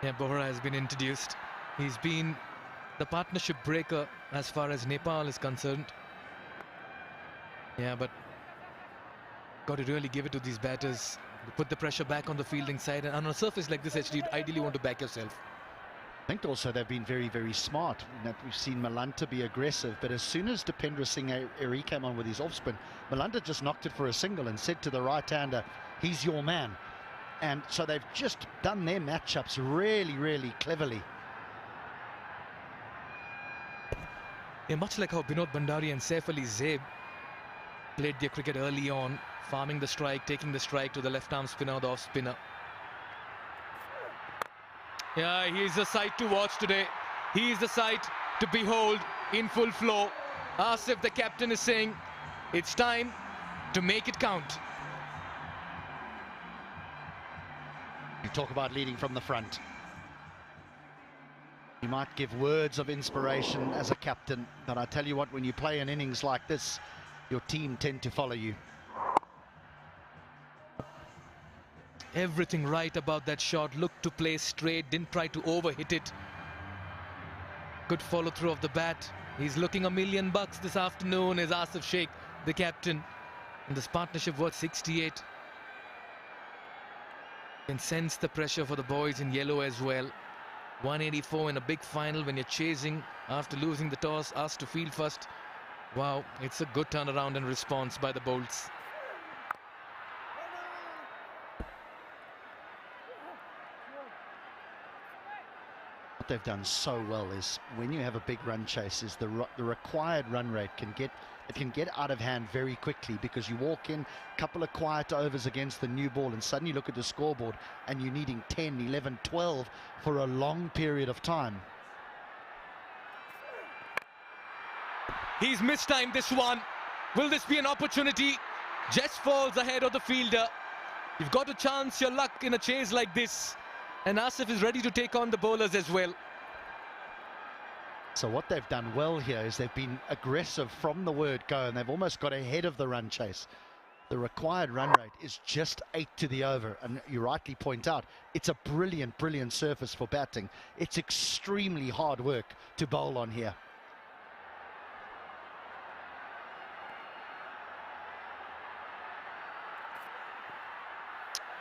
Yeah, Bohra has been introduced. He's been the partnership breaker as far as Nepal is concerned. Yeah, but got to really give it to these batters. Put the pressure back on the fielding side, and on a surface like this, actually, you'd ideally want to back yourself.
I think also they've been very, very smart in that we've seen Malanta be aggressive, but as soon as Dipendra Singh Eri came on with his off spin, Malanta just knocked it for a single and said to the right-hander, he's your man. And so they've just done their matchups really, really cleverly.
Yeah, much like how Binod Bhandari and Saif Ali Zaid played their cricket early on, farming the strike, taking the strike to the left-arm spinner, the off-spinner. Yeah, he's the sight to watch today. He's the sight to behold in full flow. Asif, the captain, is saying, it's time to make it count.
You talk about leading from the front. You might give words of inspiration as a captain, but I tell you what, when you play an innings like this, your team tend to follow you.
Everything right about that shot. Looked to play straight, didn't try to overhit it. Good follow through of the bat. He's looking $1 million this afternoon, is Asif Sheikh, the captain. And this partnership worth 68. Can sense the pressure for the boys in yellow as well. 184 in a big final when you're chasing after losing the toss, asked to field first. Wow, it's a good turnaround and response by the Bolts.
What they've done so well is when you have a big run chase is the required run rate can get out of hand very quickly, because you walk in a couple of quiet overs against the new ball and suddenly look at the scoreboard and you're needing 10, 11, 12 for a long period of time.
He's mistimed this one. Will this be an opportunity? Just falls ahead of the fielder. You've got to chance your luck in a chase like this. And Asif is ready to take on the bowlers as well.
So what they've done well here is they've been aggressive from the word go, and they've almost got ahead of the run chase. The required run rate is just 8 to the over, and you rightly point out, it's a brilliant, brilliant surface for batting. It's extremely hard work to bowl on here.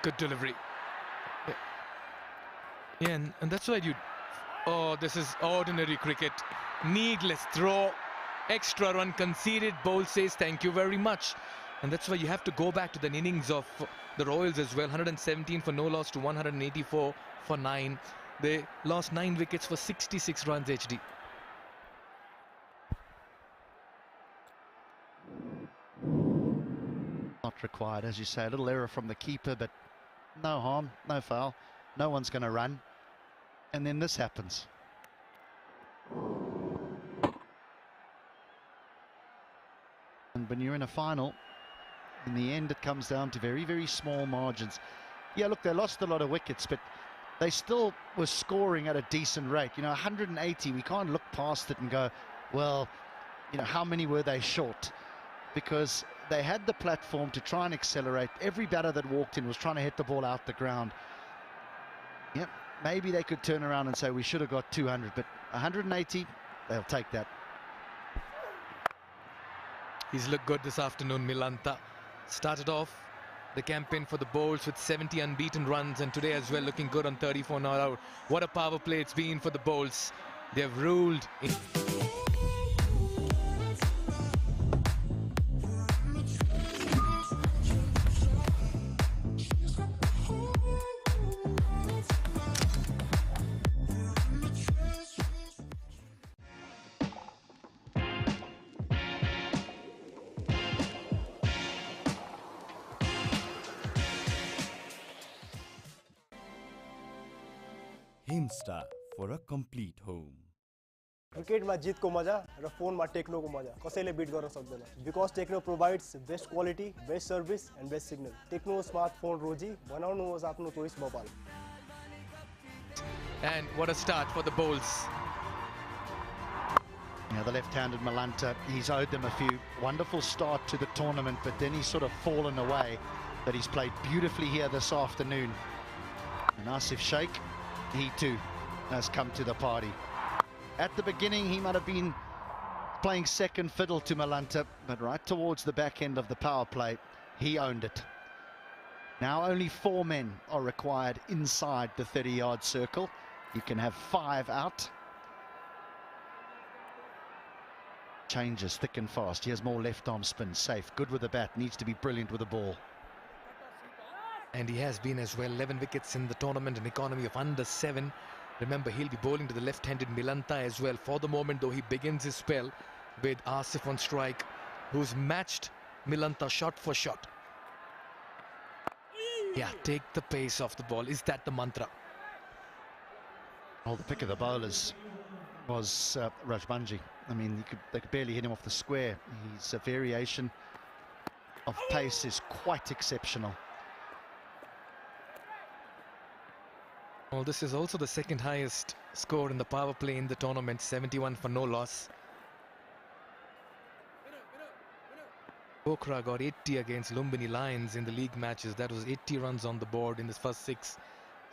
Good delivery. Yeah, and that's why you... Oh, this is ordinary cricket. Needless throw. Extra run conceded. Bowl says thank you very much. And that's why you have to go back to the innings of the Royals as well. 117 for no loss to 184 for 9. They lost 9 wickets for 66 runs, HD.
Not required, as you say. A little error from the keeper, but no harm, no foul. No one's going to run. And then this happens. And when you're in a final, in the end it comes down to very, very small margins. Yeah, look, they lost a lot of wickets, but they still were scoring at a decent rate. You know, 180, we can't look past it and go, well, you know, how many were they short? Because they had the platform to try and accelerate. Every batter that walked in was trying to hit the ball out the ground. Yep, maybe they could turn around and say we should have got 200, but 180, they'll take that.
He's looked good this afternoon, Milanta. Started off the campaign for the Bolts with 70 unbeaten runs, and today as well looking good on 34 not out. What a power play it's been for the Bolts. They've ruled in...
Himstar for a complete home.
क्रिकेटमा जितको मजा र फोनमा टेक्नोको मजा कसैले beat गर्न सक्दैन, because Tecno provides best quality, best service and best signal. Tecno smartphone रोजी, बनाउनुहोस् आफ्नो चोइस Bhopal.
And what a start for the Bolts.
Now the left-handed Milanta, he's owed them a few wonderful start to the tournament, but then he's sort of fallen away. But he's played beautifully here this afternoon. And Asif Sheikh, he too has come to the party. At the beginning, he might have been playing second fiddle to Milanta, but right towards the back end of the power play, he owned it. Now only 4 men are required inside the 30-yard circle. You can have 5 out. Changes thick and fast. He has more left arm spin. Safe. Good with the bat. Needs to be brilliant with the ball.
And he has been as well. 11 wickets in the tournament, an economy of under 7. Remember, he'll be bowling to the left-handed Milanta as well. For the moment, though, he begins his spell with Asif on strike, who's matched Milanta shot for shot. Yeah, take the pace off the ball. Is that the mantra?
Well, the pick of the bowlers was Rajbanji. I mean, they could barely hit him off the square. His variation of pace is quite exceptional.
Well, this is also the second highest score in the power play in the tournament, 71 for no loss. Pokhara got 80 against Lumbini Lions in the league matches. That was 80 runs on the board in his first 6.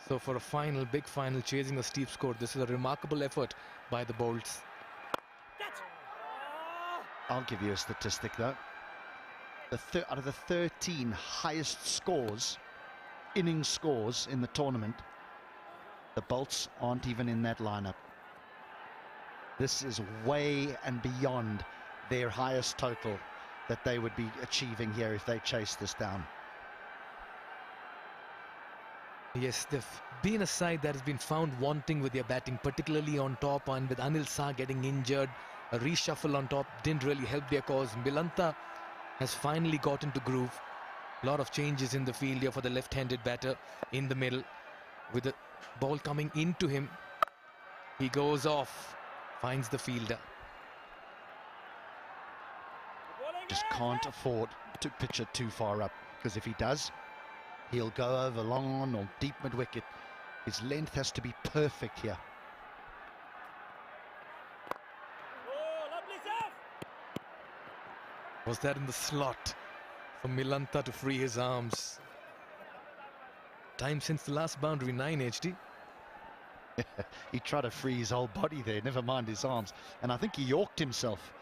So for a final, big final, chasing a steep score, this is a remarkable effort by the Bolts.
I'll give you a statistic though. Out of the 13 highest scores, inning scores in the tournament, the Bolts aren't even in that lineup. This is way and beyond their highest total that they would be achieving here if they chase this down.
Yes, they've been a side that has been found wanting with their batting, particularly on top, and with Anil Shah getting injured, a reshuffle on top didn't really help their cause. Milanta has finally got into groove. A lot of changes in the field here for the left-handed batter in the middle. With the ball coming into him, he goes off, finds the fielder.
Just can't afford to pitch it too far up, because if he does, he'll go over long on or deep mid-wicket. His length has to be perfect here.
Was that in the slot for Milanta to free his arms? Time since the last boundary, 9 HD.
He tried to free his whole body there, never mind his arms. And I think he yorked himself.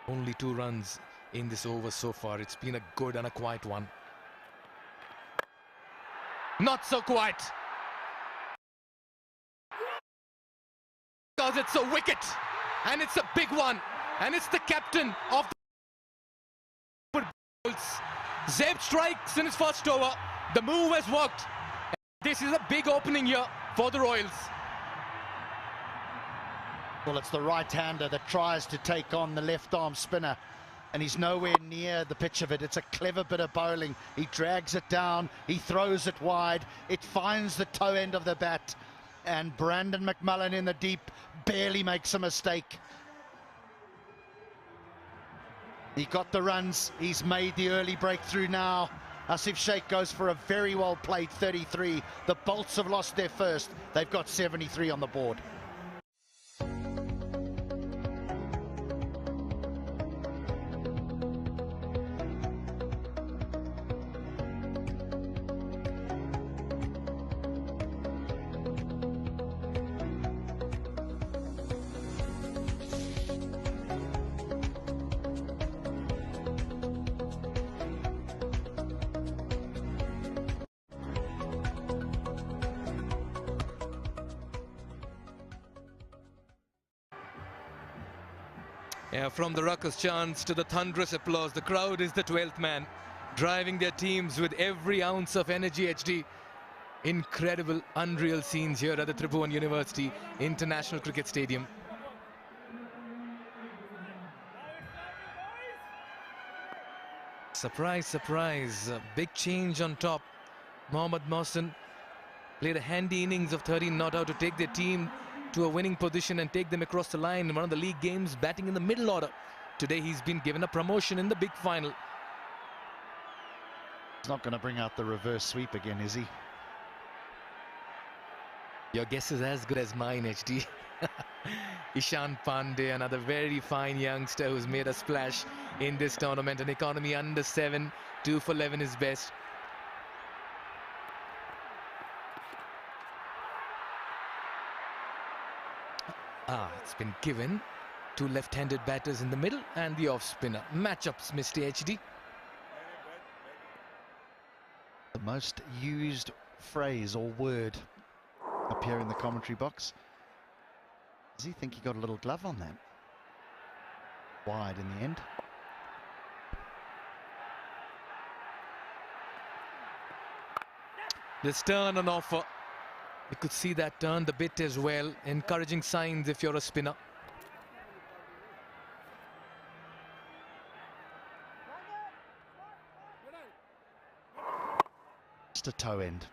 Only 2 runs in this over so far. It's been a good and a quiet one. Not so quiet. Because it's a wicket. And it's a big one. And it's the captain of the Bulls. Zeb strikes in his first over. The move has worked. This is a big opening here for the Royals.
Well, it's the right-hander that tries to take on the left-arm spinner, and he's nowhere near the pitch of it. It's a clever bit of bowling. He drags it down, he throws it wide, it finds the toe end of the bat, and Brandon McMullen in the deep barely makes a mistake. He got the runs, he's made the early breakthrough now. Asif Sheikh goes for a very well played 33. The Bolts have lost their first. They've got 73 on the board.
Yeah, from the ruckus chants to the thunderous applause, the crowd is the 12th man, driving their teams with every ounce of energy. HD. Incredible, unreal scenes here at the Tribhuvan University International Cricket Stadium. Surprise, surprise, a big change on top. Mohammad Mohsin played a handy innings of 13 not out to take their team to a winning position and take them across the line in one of the league games, batting in the middle order. Today he's been given a promotion in the big final.
He's not going to bring out the reverse sweep again, is he?
Your guess is as good as mine, HD. Ishan Pandey, another very fine youngster who's made a splash in this tournament. An economy under 7, 2 for 11 is best. It's been given to left-handed batters in the middle and the off-spinner. Matchups, Mr. HD.
The most used phrase or word up here in the commentary box. Does he think he got a little glove on that? Wide in the end.
This turn on offer. You could see that turn the bit as well. Encouraging signs if you're a spinner.
Just a toe end.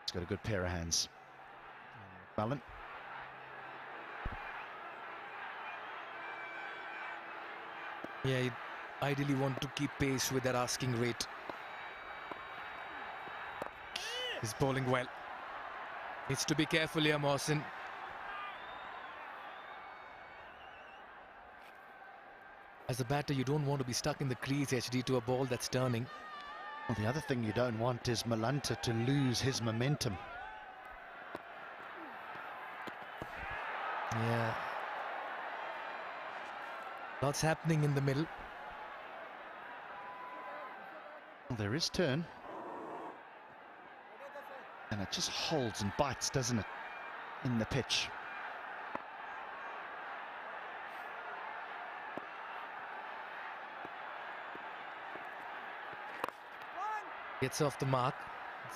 He's got a good pair of hands. Mullen.
Yeah, you ideally want to keep pace with that asking rate. He's bowling well. Needs to be careful here, Mohsin. As a batter, you don't want to be stuck in the crease, HD, to a ball that's turning.
Well, the other thing you don't want is Malanta to lose his momentum.
Yeah. Lots happening in the middle.
Well, there is turn. And it just holds and bites, doesn't it, in the pitch.
Gets off the mark.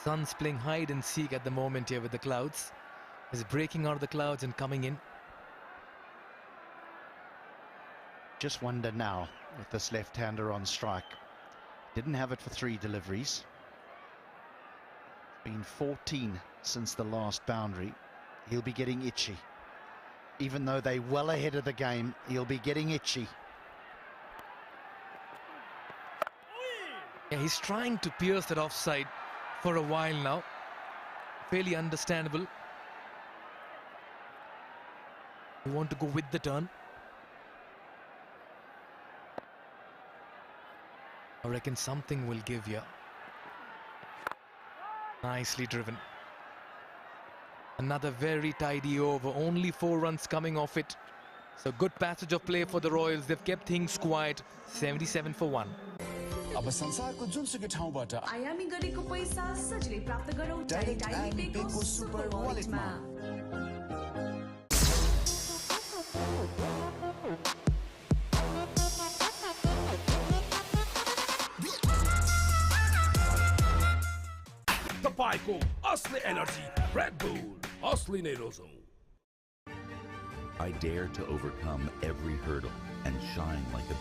Sun's playing hide and seek at the moment here with the clouds. He's breaking out of the clouds and coming in.
Just wonder now, with this left-hander on strike. Didn't have it for 3 deliveries. Been 14 since the last boundary. He'll be getting itchy. Even though they're well ahead of the game, he'll be getting itchy.
Yeah, he's trying to pierce that offside for a while now. Fairly understandable. You want to go with the turn. I reckon something will give you. Nicely driven. Another very tidy over. Only 4 runs coming off it. So good passage of play for the Royals. They've kept things quiet. 77 for 1.
अब संसारको जुनसुकै ठाउँबाट
आयामी गरेको पैसा सजिलै प्राप्त गरौँ डाइरेक्ट आइमी पेको सुपर वालेटमा।
तपाईको असली एनर्जी रेड बुल असली नै रोजौं।
I dare to overcome every hurdle and shine like a